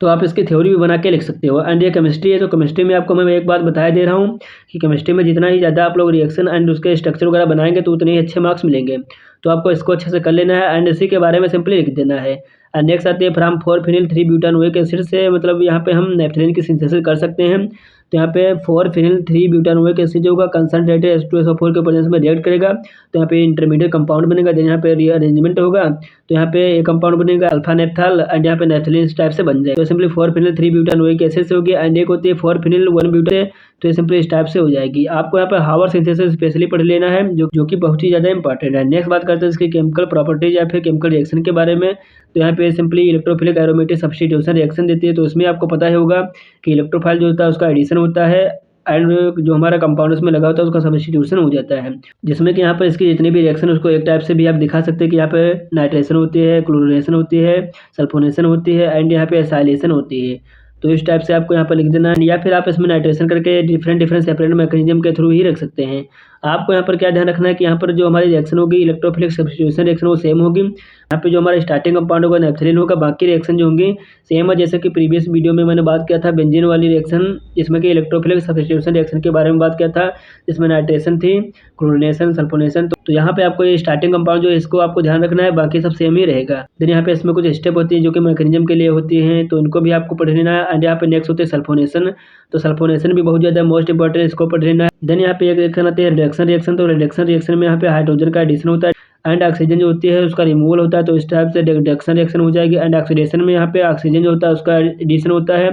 तो आप इसकी थ्योरी भी बना के लिख सकते हो। एंड ये केमिस्ट्री है, तो केमिस्ट्री में आपको मैं एक बात बताया दे रहा हूँ कि केमिस्ट्री में जितना ही ज़्यादा आप लोग रिएक्शन एंड उसके स्ट्रक्चर वगैरह बनाएंगे तो उतने ही अच्छे मार्क्स मिलेंगे। तो आपको इसको अच्छे से कर लेना है एंड इसी के बारे में सिंपली लिख देना है। एंड नेक्स्ट आती है फ्रॉम 4 फिनिल 3 ब्यूटानोइक एसिड से, मतलब यहाँ पे हम नेपथलीन की सिंथेसिस कर सकते हैं। तो यहाँ पे 4 फिनिल 3 ब्यूटानोइक एसिड जो होगा कंसनट्रेटेड H2SO4 के प्रेजेंस में रिएक्ट करेगा। तो यहाँ पे इंटरमीडिएट कंपाउंड बनेगा। देन यहाँ पे रीअरेंजमेंट होगा, तो यहाँ पे एक कंपाउंड बनेगा अल्फा नेप्थाल एंड यहाँ पे नेपथलीन इस टाइप से बन जाएगा। तो सिंपली 4 फिनिल 3 ब्यूटानोइक एसिड से होगी एंड एक होती है 4 फिनिल 1 ब्यूटान। तो ये सिंपली इस टाइप से हो जाएगी। आपको यहाँ पे हावर सिंथेसिस स्पेशली पढ़ लेना है जो कि बहुत ही ज़्यादा इंपॉर्टेंट है। नेक्स्ट बात करते हैं इसकी केमिकल प्रॉपर्टीज या फिर केमिकल रिएक्शन के बारे में। तो यहाँ पे simply electrophilic aromatic substitution reaction देती है। तो इसमें आपको पता ही होगा कि इलेक्ट्रोफाइल जो होता है उसका एडिशन होता है एंड जो हमारा कंपाउंड उसमें लगा होता है उसका सब्स्टिट्यूशन हो जाता है। जिसमें कि यहाँ पर इसकी जितनी भी रिएक्शन उसको एक टाइप से भी आप दिखा सकते हैं कि यहाँ पे नाइट्रेशन होती है, क्लोरीनेशन होती है, सल्फोनेशन होती है एंड यहाँ पे एसाइलेशन होती है। तो इस टाइप से आपको यहाँ पर लिख देना है, या फिर आप इसमें नाइट्रेशन करके डिफरेंट सेपरेट मैकेनिज्म के थ्रू ही रख सकते हैं। आपको यहाँ पर क्या ध्यान रखना है कि यहाँ पर जो हमारी रिएक्शन होगी इलेक्ट्रोफिलिक सब्स्टिट्यूशन रिएक्शन वो सेम होगी। यहाँ पे जो हमारा स्टार्टिंग कंपाउंड होगा नेपथलीन होगा, बाकी रिएक्शन जो होंगी सेम है। जैसे कि प्रीवियस वीडियो में मैंने बात किया था बेंजीन वाली रिएक्शन, जिसमें कि इलेक्ट्रोफिलिक सब्स्टिट्यूशन रिएक्शन के बारे में बात किया था, जिसमें नाइट्रेशन थी, क्लोरीनेशन, सल्फोनेशन। तो यहाँ पे आपको ये स्टार्टिंग कंपाउंड जो है इसको आपको ध्यान रखना है, बाकी सब सेम ही रहेगा। देन यहाँ पे इसमें कुछ स्टेप होती है जो कि मैकेनिज्म के लिए होती हैं, तो उनको भी आपको पढ़ लेना है। एंड यहाँ पे नेक्स्ट होते हैं सल्फोनेशन। तो सल्फोनेशन भी बहुत ज़्यादा मोस्ट इंपॉर्टेंट, इसको पढ़ लेना है। देन यहाँ पे एक रिएक्शन आती है रिडक्शन रिएक्शन। तो रिडक्शन रिएक्शन में यहाँ पे हाइड्रोजन का एडिशन होता है एंड ऑक्सीजन जो होती है उसका रिमूवल होता है। तो इस टाइप से रिडक्शन रिएक्शन हो जाएगी। एंड ऑक्सीडेशन में यहाँ पे ऑक्सीजन जो होता है उसका एडिशन होता है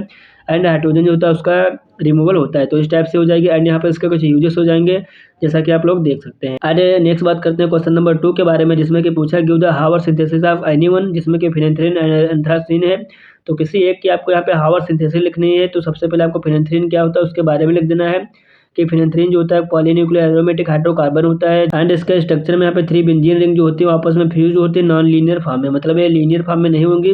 एंड हाइड्रोजन जो होता है उसका रिमूवल होता है। तो इस टाइप से हो जाएगी। एंड यहाँ पे इसके कुछ यूजेस हो जाएंगे जैसा कि आप लोग देख सकते हैं। आगे नेक्स्ट बात करते हैं क्वेश्चन नंबर 2 के बारे में, जिसमें कि पूछा give the Haworth synthesis of anyone, जिसमें कि फिनेंथ्रीन एंड एंथ्रासीन है। तो किसी एक की आपको यहाँ पे हावर सिंथेसिस लिखनी है। तो सबसे पहले आपको फिनेंथ्रीन क्या होता है उसके बारे में लिख देना है कि फिनेंथ्रीन जो होता है पॉलीन्यूक्लियर एरोमेटिक हाइड्रोकार्बन होता है एंड इसके स्ट्रक्चर में यहाँ पे 3 बेंजीन रिंग जो होती है आपस में फ्यूज होती है नॉन लीनियर फॉर्म में, मतलब ये लीनियर फॉर्म में नहीं होंगी,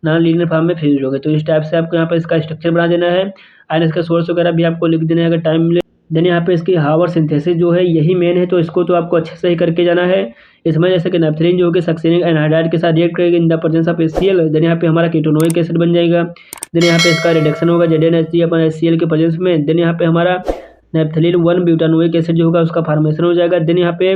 नॉन लीनियर फॉर्म में फ्यूज होगी। तो इस टाइप से आपको यहाँ पे इसका स्ट्रक्चर बना देना है एंड इसका सोर्स वगैरह भी आपको लिख देना है अगर टाइम मिले। देन यहाँ पे इसकी हावर सिंथेसिस जो है यही मेन है, तो इसको तो आपको अच्छे से ही करके जाना है। इसमें जैसे कि नेपथलीन जो होगी सक्सेनिक एनहाइड्राइड के साथ रिएक्ट करेगी in the presence of HCl। Then यहाँ पे हमारा कीटोनोइक एसिड बन जाएगा। देन यहाँ पे इसका रिडक्शन होगा ZnHCl के प्रेजेंस में। देन यहाँ पे हमारा नेपथलीन 1 ब्यूटानोइक एसिड जो होगा उसका फॉर्मेशन हो जाएगा। देन यहाँ पे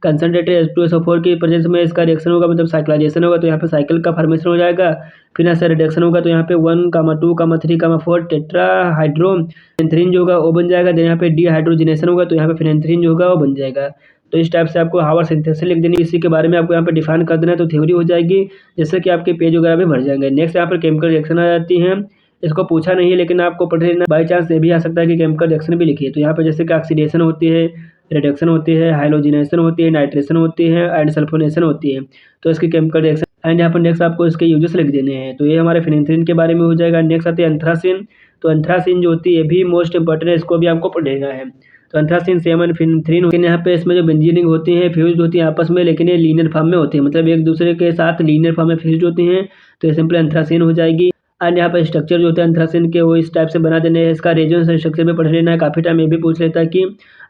कंसनट्रेटेड H2SO4 की प्रेजेंस में इसका रिएक्शन होगा, मतलब साइक्लाइजेशन होगा। तो यहाँ पे साइकिल का फॉर्मेशन हो जाएगा। फिर ऐसा रिडक्शन होगा तो यहाँ पे 1, 2, 3, 4 टेट्रा हाइड्रोफिनेंथ्रीन जो होगा वो बन जाएगा। देन यहाँ पे डिहाइड्रोजनेशन होगा तो यहाँ पे फिनेंथ्रीन जो होगा वो बन जाएगा। तो इस टाइप से आपको हावर सिंथेसिस लिख देनी, इसी के बारे में आपको यहाँ पे डिफाइन कर देना है। तो थ्योरी हो जाएगी, जिससे कि आपके पेज वगैरह भी भर जाएंगे। नेक्स्ट यहाँ पर केमिकल रिएक्शन आ जाती हैं। इसको पूछा नहीं है लेकिन आपको पढ़ लेना, बाई चांस ये भी आ सकता है कि केमिकल रिएक्शन भी लिखिए। तो यहाँ पे जैसे कि ऑक्सीडेशन होती है, रिडक्शन होती है, हाइलोजिनेशन होती है, नाइट्रेशन होती है एंड सल्फोनेशन होती है। तो इसकी केमिकल रिएक्शन एंड यहाँ पर नेक्स्ट आपको इसके यूजेस लिख देने हैं। तो ये हमारे फिनेंथ्रीन के बारे में हो जाएगा। नेक्स्ट आती है एंथ्रासीन। तो एंथ्रासीन जो होती है भी मोस्ट इंपॉर्टेंट है, इसको भी आपको पढ़ना है। तो एंथ्रासीन सेम एंड फिनेंथ्रीन, लेकिन यहाँ पे इसमें जो बेंजीन रिंग होती हैं फ्यूज होती हैं आपस में, लेकिन ये लीनियर फॉर्म में होती है, मतलब एक दूसरे के साथ लीनियर फॉर्म में फ्यूज होती हैं। तो ये सिंपल एंथ्रासीन हो जाएगी। एंड यहाँ पर स्ट्रक्चर जो होता है एंथ्रासीन के वो इस टाइप से बना देने हैं। इसका रेजोनेंस स्ट्रक्चर भी पढ़ लेना है, काफ़ी टाइम ये भी पूछ लेता है कि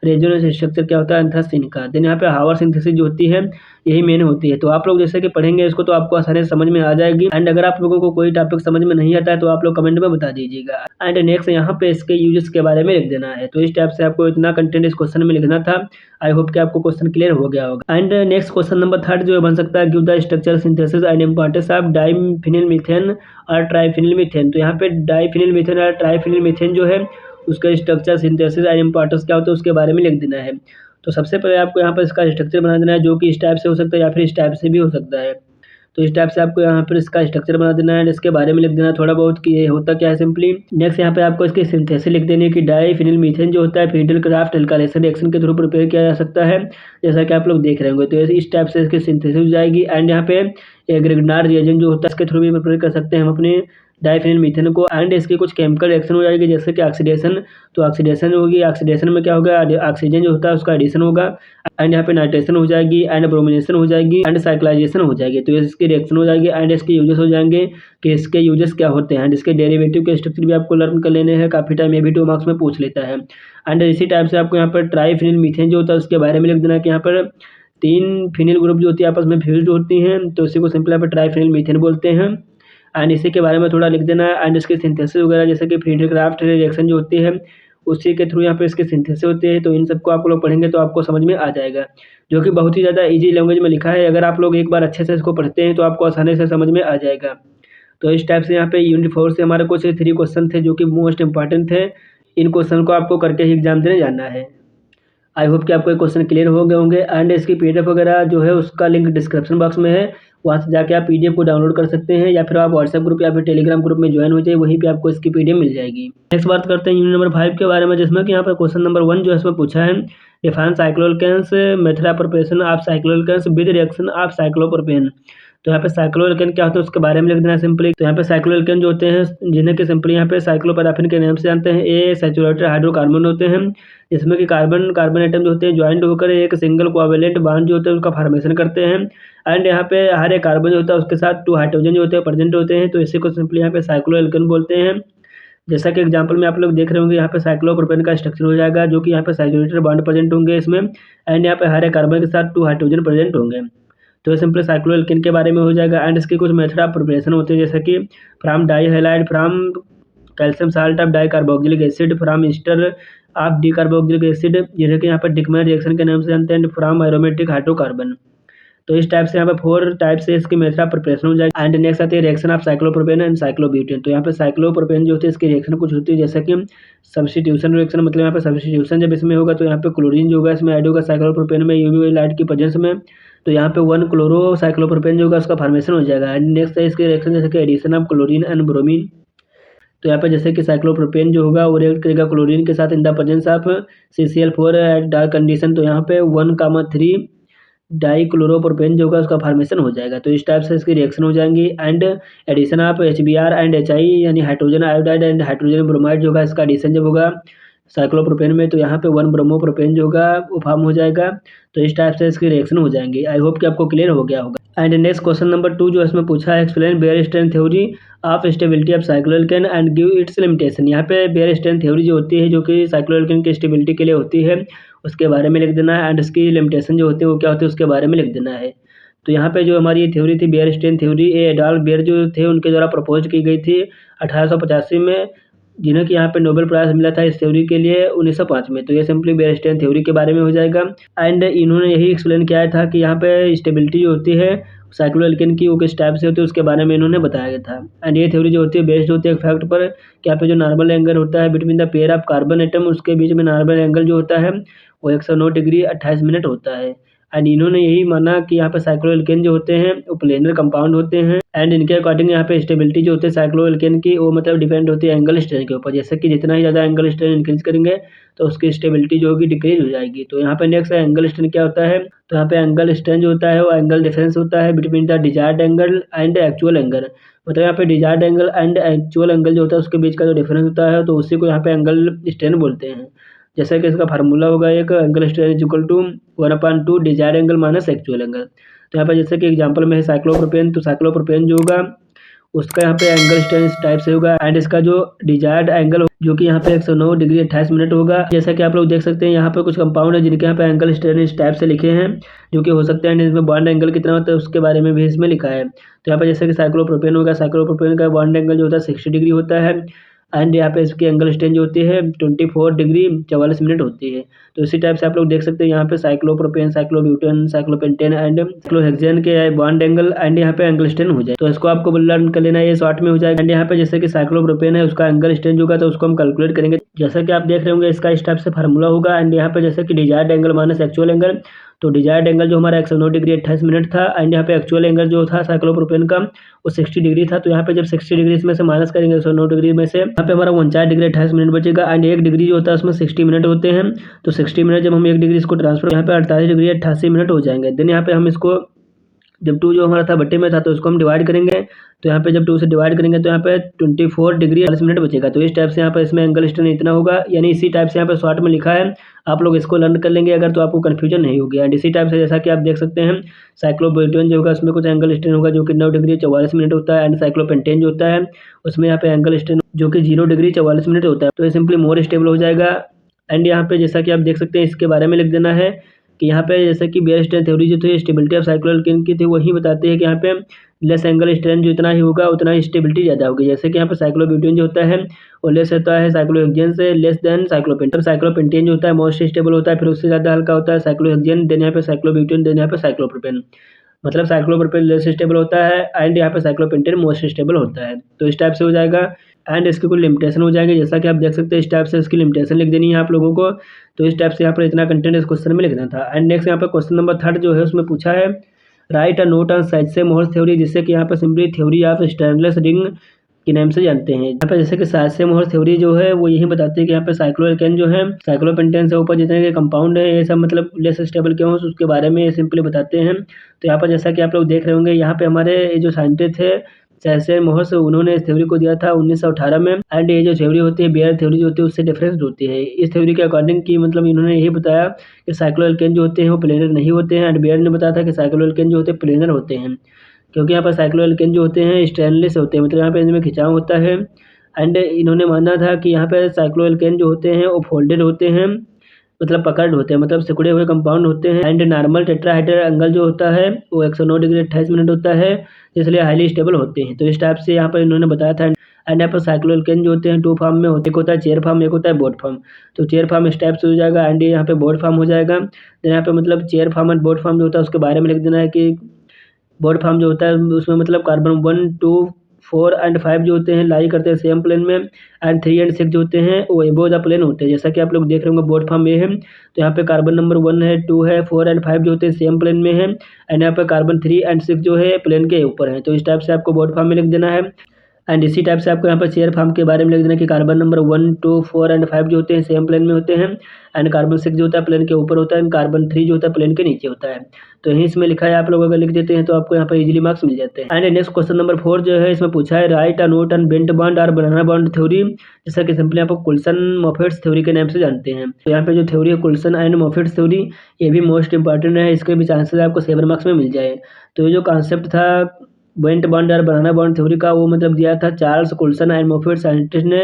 रेजोनेंस स्ट्रक्चर क्या होता है एंथ्रासीन का। देन यहाँ पे हावर सिंथेसिस जो होती है यही मेन होती है। तो आप लोग जैसे कि पढ़ेंगे इसको तो आपको आसानी से समझ में आ जाएगी। एंड अगर आप लोगों को कोई टॉपिक समझ में नहीं आता है तो आप लोग कमेंट में बता दीजिएगा। एंड नेक्स्ट यहाँ पे इसके यूजेस के बारे में लिख देना है। तो इस टाइप से आपको इतना कंटेंट इस क्वेश्चन में लिखना था। आई होप कि आपको क्वेश्चन क्लियर हो गया होगा। एंड नेक्स्ट क्वेश्चन नंबर 3 जो बन सकता है give the structure synthesis and importance of diphenyl methane और ट्राइफिनिल मीथेन। तो यहाँ पे डाइफिनिल मीथेन और ट्राइफिनिल मीथेन जो है उसका स्ट्रक्चर सिंथेसिस एंड इंपॉर्टेंस क्या होता है उसके बारे में लिख देना है। तो सबसे पहले आपको यहाँ पर इसका स्ट्रक्चर बना देना है, जो कि इस टाइप से हो सकता है या फिर इस टाइप से भी हो सकता है। तो इस टाइप से आपको यहाँ पर इसका स्ट्रक्चर बना देना है, इसके बारे में लिख देना थोड़ा बहुत कि ये होता क्या है सिंपली। नेक्स्ट यहाँ पे आपको इसकी सिंथेसिस लिख देनी है कि डाइफिनिल मीथेन जो होता है फ्रीडल क्राफ्ट एल्काइलेशन रिएक्शन के थ्रू प्रिपेयर किया जा सकता है, जैसा कि आप लोग देख रहे होंगे। तो इस टाइप से इसकी सिंथेसिस हो जाएगी। एंड यहाँ पे ग्रिग्नार रिएजेंट जो होता है इसके थ्रू भी प्रिपेयर कर सकते हैं हम अपने डाइफिनिल मीथेन को, एंड इसकी कुछ केमिकल रिएक्शन हो जाएगी जैसे कि ऑक्सीडेशन। तो ऑक्सीडेशन होगी, ऑक्सीडेशन में क्या होगा, ऑक्सीजन जो होता है उसका एडिशन होगा, एंड यहाँ पे नाइट्रेशन हो जाएगी, एंड ब्रोमिनेशन हो जाएगी, एंड साइक्लाइजेशन हो जाएगी। तो इसकी रिएक्शन हो जाएगी, एंड इसके यूजेस हो जाएंगे कि इसके यूजेस क्या होते हैं, एंड इसके डेरिवेटिव के स्ट्रक्चर भी आपको लर्न कर लेने हैं। काफ़ी टाइम ये भी 2 मार्क्स में पूछ लेता है। एंड इसी टाइप से आपको यहाँ पर ट्राइफिनिल मीथेन जो होता है उसके बारे में लिख देना कि यहाँ पर 3 फिनिल ग्रुप जो होती है आपस में फ्यूज्ड होती हैं, तो इसी को सिंपल यहाँ पर ट्राइफिनिल मीथेन बोलते हैं। एंड इसी के बारे में थोड़ा लिख देना है, एंड इसकी सिंथेसिस वगैरह जैसे कि फ्रीडक्राफ्ट रिएक्शन जो होती है उसी के थ्रू यहाँ पे इसकी सिंथेसिस होती है। तो इन सबको आप लोग पढ़ेंगे तो आपको समझ में आ जाएगा, जो कि बहुत ही ज़्यादा ईजी लैंग्वेज में लिखा है। अगर आप लोग एक बार अच्छे से इसको पढ़ते हैं तो आपको आसानी से समझ में आ जाएगा। तो इस टाइप से यहाँ पे यूनिट 4 से हमारे कुछ 3 क्वेश्चन थे जो कि मोस्ट इंपॉर्टेंट थे। इन क्वेश्चन को आपको करके ही एग्जाम देने जाना है। आई होप कि आपको ये क्वेश्चन क्लियर हो गए होंगे। एंड इसकी पीडीएफ वगैरह जो है उसका लिंक डिस्क्रिप्शन बॉक्स में है, वहाँ से जाके आप पीडीएफ को डाउनलोड कर सकते हैं, या फिर आप व्हाट्सएप ग्रुप या फिर टेलीग्राम ग्रुप में ज्वाइन हो जाइए, वहीं पे आपको इसकी पीडीएफ मिल जाएगी। नेक्स्ट बात करते हैं यूनिट नंबर 5 के बारे में, जिसमें कि यहाँ पर क्वेश्चन नंबर 1 जो है इसमें पूछा है define cycloalkenes method of preparation of cycloalkenes with reaction of cyclopropane. तो यहाँ पे साइक्लोएल्केन क्या होता है उसके बारे में लिख देना सिंपली। तो यहाँ पे साइक्लोएल्केन जो होते हैं जिन्हें कि सिंपली यहाँ पे साइक्लोपैराफिन के नाम से जानते हैं, ये सैचुरेटेड हाइड्रोकार्बन होते हैं, जिसमें कि कार्बन एटम जो होते हैं ज्वाइंट होकर एक सिंगल कोवैलेंट बॉन्ड जो होते हैं उसका फॉर्मेशन करते हैं। एंड यहाँ पे हर एक कार्बन जो होता है उसके साथ 2 हाइड्रोजन जो होते हैं प्रेजेंट होते हैं, तो इसी को सिंपली यहाँ पे साइक्लोएल्केन बोलते हैं। जैसा कि एग्जांपल में आप लोग देख रहे होंगे, यहाँ पे साइक्लोप्रोपेन का स्ट्रक्चर हो जाएगा, जो कि यहाँ पे सैचुरेटेड बॉन्ड प्रेजेंट होंगे इसमें, एंड यहाँ पे हर एक कार्बन के साथ 2 हाइड्रोजन प्रेजेंट होंगे। तो ये सिंपली साइक्लोएल्केन के बारे में हो जाएगा। एंड इसकी कुछ मेथड ऑफ प्रिपरेशन होते हैं जैसे कि from dihalide, from calcium salt of dicarboxylic acid, from ester of dicarboxylic acid, जैसे कि यहाँ पर डिकमैन रिएक्शन के नाम से जानते हैं, फ्रॉम एरोमेटिक हाइड्रोकार्बन। तो इस टाइप से यहाँ पे 4 टाइप से इसकी मेथड ऑफ प्रिपरेशन हो जाएगी। एंड नेक्स्ट आती है reaction of cyclopropane and cyclobutane. तो यहाँ पे साइक्लोप्रोपेन जो होती है इसकी रिएक्शन कुछ होती है जैसे कि सब्स्टिट्यूशन रिएक्शन, मतलब यहाँ पे सब्स्टिट्यूशन जब इसमें होगा तो यहाँ पे क्लोरीन जो होगा इसमें ऐड होगा साइक्लोप्रोपेन में यूवी लाइट की प्रेजेंस में, तो यहाँ पे 1 क्लोरो साइक्लोप्रोपेन जो होगा उसका फॉर्मेशन हो जाएगा। एंड नेक्स्ट है इसकी रिएक्शन जैसे कि addition of chlorine and bromine. तो यहाँ पे जैसे कि साइक्लोप्रोपेन जो होगा वो रिएक्ट करेगा क्लोरीन के साथ in the presence of CCl4 at dark condition, तो यहाँ पे 1,3 डाइक्लोरोप्रोपेन जो होगा उसका फॉर्मेशन हो जाएगा। तो इस टाइप से इसकी रिएक्शन हो जाएंगी। And addition of HBr and HI यानी hydrogen iodide and hydrogen bromide जो होगा इसका एडिशन जब होगा साइक्लोप्रोपेन में, तो यहाँ पे 1 ब्रोमोप्रोपेन जो होगा वो फॉर्म हो जाएगा। तो इस टाइप से इसकी रिएक्शन हो जाएंगी। आई होप कि आपको क्लियर हो गया होगा। एंड नेक्स्ट क्वेश्चन नंबर 2 जो है इसमें पूछा है explain Baeyer strain theory of stability of cycloalkane and give its limitation. यहाँ पे बेयर स्ट्रेन थ्योरी जो होती है जो कि साइक्लोएल्केन की स्टेबिलिटी के लिए होती है उसके बारे में लिख देना है, एंड इसकी लिमिटेशन जो होती है वो क्या होती है उसके बारे में लिख देना है। तो यहाँ पे जो हमारी ये थ्योरी थी बेयर स्ट्रेन थ्योरी, ये एडॉल्फ बेयर जो थे उनके द्वारा प्रपोज की गई थी 1885 में, जिन्हें कि यहाँ पे नोबेल प्राइज मिला था इस थ्योरी के लिए 1905 में। तो ये सिंपली बेयर स्ट्रेन थ्योरी के बारे में हो जाएगा। एंड इन्होंने यही एक्सप्लेन किया था कि यहाँ पे स्टेबिलिटी जो होती है साइक्लोएल्केन की वो किस टाइप से होती है उसके बारे में इन्होंने बताया गया था। एंड ये थ्योरी जो होती है बेस्ड होती है फैक्ट पर कि यहाँ पे जो नॉर्मल एंगल होता है between the pair of carbon atom, उसके बीच में नॉर्मल एंगल जो होता है वो 109 डिग्री 28 मिनट होता है। एंड इन्होंने यही माना कि यहाँ पे साइक्लोएल्केन जो होते हैं वो प्लेनर कंपाउंड होते हैं, एंड इनके अकॉर्डिंग यहाँ पे स्टेबिलिटी जो होती है साइक्लोएल्केन की वो मतलब डिपेंड होती है एंगल स्ट्रेन के ऊपर, जैसे कि जितना ही ज़्यादा एंगल स्ट्रेन इंक्रीज करेंगे तो उसकी स्टेबिलिटी जो होगी डिक्रीज हो जाएगी। तो यहाँ पे नेक्स्ट है एंगल स्ट्रेन क्या होता है। तो यहाँ पे एंगल स्ट्रेन जो होता है वो एंगल डिफरेंस होता है between the desired angle and actual angle, मतलब यहाँ पे desired angle and actual angle जो होता है उसके बीच का जो डिफरेंस होता है तो उसी को यहाँ पे एंगल स्ट्रेन बोलते हैं। जैसे कि इसका फार्मूला होगा एक angle strain is equal to 1/2 desired angle minus actual angle. तो यहाँ पे जैसे कि एग्जांपल में है साइक्लोप्रोपेन, तो साइक्लोप्रोपेन जो होगा उसका यहाँ पे एंगल स्ट्रेन इस टाइप से होगा, एंड इसका जो डिजायर्ड एंगल जो कि यहाँ पे 109 डिग्री 28 मिनट होगा। जैसा कि आप लोग देख सकते हैं यहाँ पे कुछ कंपाउंड है जिनके यहाँ पे एंगल स्ट्रेन इस टाइप से लिखे हैं, जो कि हो सकते हैं इसमें बॉन्ड एंगल कितना होता है उसके बारे में भी इसमें लिखा है। तो यहाँ पे जैसे कि साइक्लोप्रोपेन होगा, साइक्लोप्रोपेन का बॉन्ड एंगल जो होता है 60 डिग्री होता है, एंड यहाँ पे इसकी एंगल स्ट्रेन जो होती है 24 डिग्री 44 मिनट होती है। तो इसी टाइप से आप लोग देख सकते हैं यहाँ पे cyclopropane, cyclobutane, cyclopentane and cyclohexane के बॉन्ड एंगल एंड यहाँ पे एंगल स्ट्रेन हो जाए, तो इसको आपको लर्न कर लेना है, ये शॉर्ट में हो जाएगा। एंड यहाँ पे जैसे कि साइक्लोप्रोपेन है उसका एंगल स्ट्रेन जो होगा तो उसको हम कैलकुलेट करेंगे, जैसा कि आप देख रहे होंगे इसका इस टाइप से फार्मूला होगा। एंड यहाँ पे जैसे कि desired angle minus actual angle, तो डिजायर्ड एंगल जो हमारा 109 डिग्री 28 मिनट था, एंड यहाँ पे एक्चुअल एंगल जो था साइक्लोप्रोपेन का वो 60 डिग्री था। तो यहाँ पे जब 60 डिग्री इसमें से माइनस करेंगे 109 डिग्री में से, यहाँ पे हमारा 49 डिग्री 28 मिनट बचेगा। एंड 1 डिग्री जो होता है उसमें 60 मिनट होते हैं, तो 60 मिनट जब हम 1 डिग्री इसको ट्रांसफर यहाँ पे 48 डिग्री 88 मिनट हो जाएंगे। देन यहाँ पे हम इसको जब 2 जो हमारा था बट्टे में था तो उसको हम डिवाइड करेंगे, तो यहाँ पे जब 2 से डिवाइड करेंगे तो यहाँ पे 24 डिग्री 40 मिनट बचेगा। तो इस टाइप से यहाँ पे इसमें एंगल स्ट्रेन इतना होगा, यानी इसी टाइप से यहाँ पे शॉर्ट में लिखा है, आप लोग इसको लर्न कर लेंगे अगर तो आपको कन्फ्यूजन नहीं होगी। एंड इसी टाइप से जैसा कि आप देख सकते हैं साइक्लोब्यूटेन जो होगा उसमें कुछ एंगल स्ट्रेन होगा जो कि 9 डिग्री 44 मिनट होता है। एंड साइक्लोपेंटेन जो होता है उसमें यहाँ पे एंगल स्ट्रेन जो कि 0 डिग्री 44 मिनट होता है। तो ये सिंपली मोर स्टेबल हो जाएगा। एंड यहाँ पे जैसा कि आप देख सकते हैं इसके बारे में लिख देना है कि यहाँ पे जैसे कि बेयर स्ट्रेन थ्योरी जो थी स्टेबिलिटी ऑफ साइक्लोएल्केन की थी, वही बताते हैं कि यहाँ पे लेस एंगल स्ट्रेन जो इतना ही होगा उतना ही स्टेबिलिटी ज़्यादा होगी। जैसे कि यहाँ पे साइक्लोब्यूटेन जो होता है वो लेस होता है साइक्लोहेक्सेन से लेस देन साइक्लोपेंटेन। साइक्लोपेंटेन जो होता है मोस्ट स्टेबल होता है, फिर उससे ज़्यादा हल्का होता है साइक्लोहेक्सेन, देन यहाँ पे साइक्लोब्यूटेन, देन यहाँ पे साइक्लोप्रोपेन। मतलब साइक्लोप्रोपेन लेस स्टेबल होता है एंड यहाँ पे साइक्लोपेंटेन मोस्ट स्टेबल होता है। तो इस टाइप से हो जाएगा। एंड इसकी कुछ लिमिटेशन हो जाएंगे, जैसा कि आप देख सकते हैं इस टाइप से इसकी लिमिटेशन लिख देनी है आप लोगों को। तो इस टाइप से यहाँ पर इतना कंटेंट इस क्वेश्चन में लिखना था। एंड नेक्स्ट यहाँ पर क्वेश्चन नंबर 3 जो है उसमें पूछा है write a note on Sachse Mohr's theory, जिससे कि यहाँ पर simply theory of strainless ring के नाम से जानते हैं। यहाँ पे जैसे कि साइसेम-मोहर्स थ्योरी जो है वो यही बताती है कि यहाँ पे साइक्लोएल्केन जो है साइक्लोपेंटेन से ऊपर जितने के कंपाउंड है ये सब मतलब लेस स्टेबल क्यों है उसके बारे में सिंपली बताते हैं। तो यहाँ पर जैसा कि आप लोग देख रहे होंगे यहाँ पे हमारे जो साइंटिस्ट थे साइसेम-मोहर्स उन्होंने इस थ्योरी को दिया था 1918 में। एंड ये जो थ्योरी होती है बेयर थ्योरी जो होती है उससे डिफरेंस होती है। इस थ्योरी के अकॉर्डिंग की मतलब इन्होंने यही बताया कि साइक्लोएल्केन जो होते हैं वो प्लेनर नहीं होते हैं। एंड बेयर ने बताया था कि साइक्लोएल्केन जो होते हैं प्लेनर होते हैं, क्योंकि यहाँ पर साइक्लोएल्केन जो होते हैं स्टेनलेस होते हैं, मतलब यहाँ पे इनमें खिंचाव होता है। एंड इन्होंने माना था कि यहाँ पे साइक्लोएल्केन जो होते हैं वो फोल्डेड होते हैं, मतलब पकड़ होते हैं, मतलब सिकुड़े हुए कंपाउंड होते हैं। एंड नॉर्मल टेट्राहाइड्रल एंगल जो होता है वो 109 डिग्री 28 मिनट होता है, इसलिए हाईली स्टेबल होते हैं। तो इस टाइप से यहाँ पर इन्होंने बताया था। एंड यहाँ पर साइक्लोएल्केन जो होते हैं 2 फॉर्म में होते हैं, एक होता है चेयर फॉर्म, एक होता है बोर्ड फॉर्म। तो चेयर फॉर्म इस टाइप से हो जाएगा एंड यहाँ पे बोर्ड फॉर्म हो जाएगा। देन यहाँ पे मतलब chair form and board form जो होता है उसके बारे में लिख देना है कि बोर्ड फॉर्म जो होता है उसमें मतलब कार्बन 1, 2, 4 एंड 5 जो होते हैं लाई करते हैं सेम प्लेन में। एंड 3 एंड 6 जो होते हैं वो एबोव द प्लेन होते हैं, जैसा कि आप लोग देख रहे होंगे बोर्ड फॉर्म में है। तो यहाँ पे कार्बन नंबर 1 है, 2 है, 4 एंड 5 जो होते हैं सेम प्लेन में है। एंड यहाँ पे कार्बन 3 एंड 6 जो है प्लेन के ऊपर है। तो इस टाइप से आपको बोर्ड फॉर्म में लिख देना है। एंड इसी टाइप से आपको यहाँ पर चेयर फॉर्म के बारे में लिख देना कि कार्बन नंबर 1, 2, 4 एंड 5 जो होते हैं सेम प्लेन में होते हैं। एंड कार्बन 6 जो होता है प्लेन के ऊपर होता है एंड कार्बन 3 जो होता है प्लेन के नीचे होता है। तो यही इसमें लिखा है, आप लोग अगर लिख देते हैं तो आपको यहाँ पर इजीली मार्क्स मिल जाते हैं। एंड नेक्स्ट क्वेश्चन नंबर 4 जो है इसमें पूछा है write a note on bent bond और बनाना बॉन्ड थ्योरी, जैसा कि सिंपली आपको कुल्सन मोफेट्स थ्योरी के नाम से जानते हैं। तो यहाँ पे जो थ्योरी है कुल्सन एंड मोफेट्स थ्योरी ये भी मोस्ट इंपॉर्टेंट है, इसके भी चांसेस आपको 7 मार्क्स में मिल जाए। तो ये जो कॉन्सेप्ट था बेंट बॉन्ड और बनाना बॉन्ड थ्योरी का वो मतलब दिया था चार्ल्स कुल्सन एंड मोफेट साइंटिस्ट ने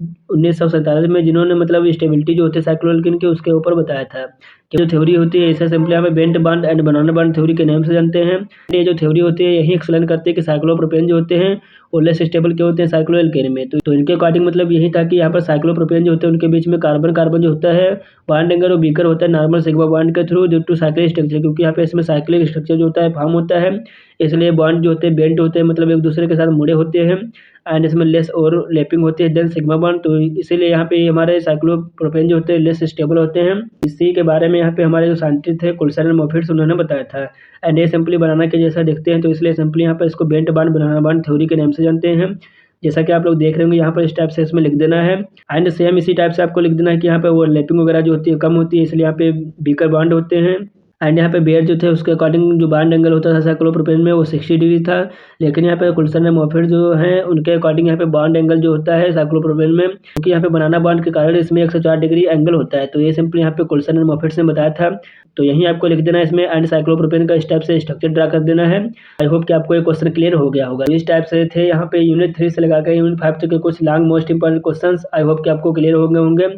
1947 में, जिन्होंने मतलब स्टेबिलिटी जो होती है साइक्लोएल्केन की उसके ऊपर बताया था कि जो थ्योरी होती है इसे सिंपली हमें bent bond and banana bond theory के नाम से जानते हैं। ये जो थ्योरी होती है यही एक्सप्लेन करती है कि साइक्लोप्रोपेन जो होते हैं वो लेस स्टेबल क्यों होते हैं साइक्लोएल्केन में। तो इनके अकॉर्डिंग मतलब यही था कि यहाँ पर साइक्लोप्रोपेन जो होते हैं उनके बीच में कार्बन कार्बन जो होता है बॉन्ड एंगल वो वीकर होता है नॉर्मल सिग्मा बॉन्ड के through due to cyclic structure, क्योंकि यहाँ पे इसमें साइक्लिक स्ट्रक्चर जो होता है फॉर्म होता है, इसलिए बॉन्ड जो होते हैं बेंट होते हैं, मतलब एक दूसरे के साथ मुड़े होते हैं। एंड इसमें लेस और लैपिंग होती है देन सिग्मा बॉन्ड, तो इसीलिए यहाँ पे हमारे साइक्लोप्रोपेन जो होते हैं लेस स्टेबल होते हैं। इसी के बारे में यहाँ पे हमारे जो साइंटिस्ट थे कुल्सन एंड मोफेट्स उन्होंने बताया था। एंड ये सिंपली बनाना के जैसा दिखते हैं, तो इसलिए सिंपली यहाँ पे इसको बेंट बॉन्ड बनाना बॉन्ड थ्योरी के नाम से जानते हैं। जैसा कि आप लोग देख रहे होंगे यहाँ पर इस टाइप से इसमें लिख देना है। एंड सेम इसी टाइप से आपको लिख देना है कि यहाँ पे वो लैपिंग वगैरह जो होती है कम होती है, इसलिए यहाँ पे वीकर बॉन्ड होते हैं। एंड यहाँ पे बेयर जो थे उसके अकॉर्डिंग जो बॉन्ड एंगल होता था साइक्लोप्रोपेन में वो 60 डिग्री था, लेकिन यहाँ पे कुल्सन एंड मोफेट जो हैं उनके अकॉर्डिंग यहाँ पे बॉन्ड एंगल जो होता है साइक्लोप्रोपेन में, क्योंकि यहाँ पे बनाना बॉन्ड के कारण इसमें 104 डिग्री एंगल होता है। तो ये सिंपली यहाँ पे कुल्सन एंड मोफेट ने बताया था, तो यही आपको लिख देना है इसमें। एंड साइक्लोप्रोपेन का इस टाइप से स्ट्रक्चर ड्रा कर देना है। आई होप कि आपको ये क्वेश्चन क्लियर हो गया होगा। इस टाइप से थे यहाँ पे यूनिट 3 से लगाकर यूनिट 5 तक के कुछ long most important questions, I hope कि आपको क्लियर हो गए होंगे।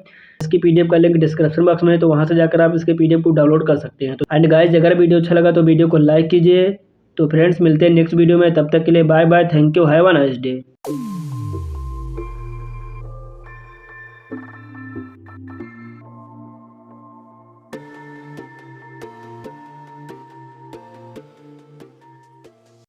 इसकी पीडीएफ का लिंक डिस्क्रिप्शन बॉक्स में है, तो वहां से जाकर आप इसके पीडीएफ को डाउनलोड कर सकते हैं। तो एंड गाइस अगर वीडियो अच्छा लगा तो वीडियो को लाइक कीजिए। तो फ्रेंड्स मिलते हैं नेक्स्ट वीडियो में, तब तक के लिए bye bye, thank you, have a nice day.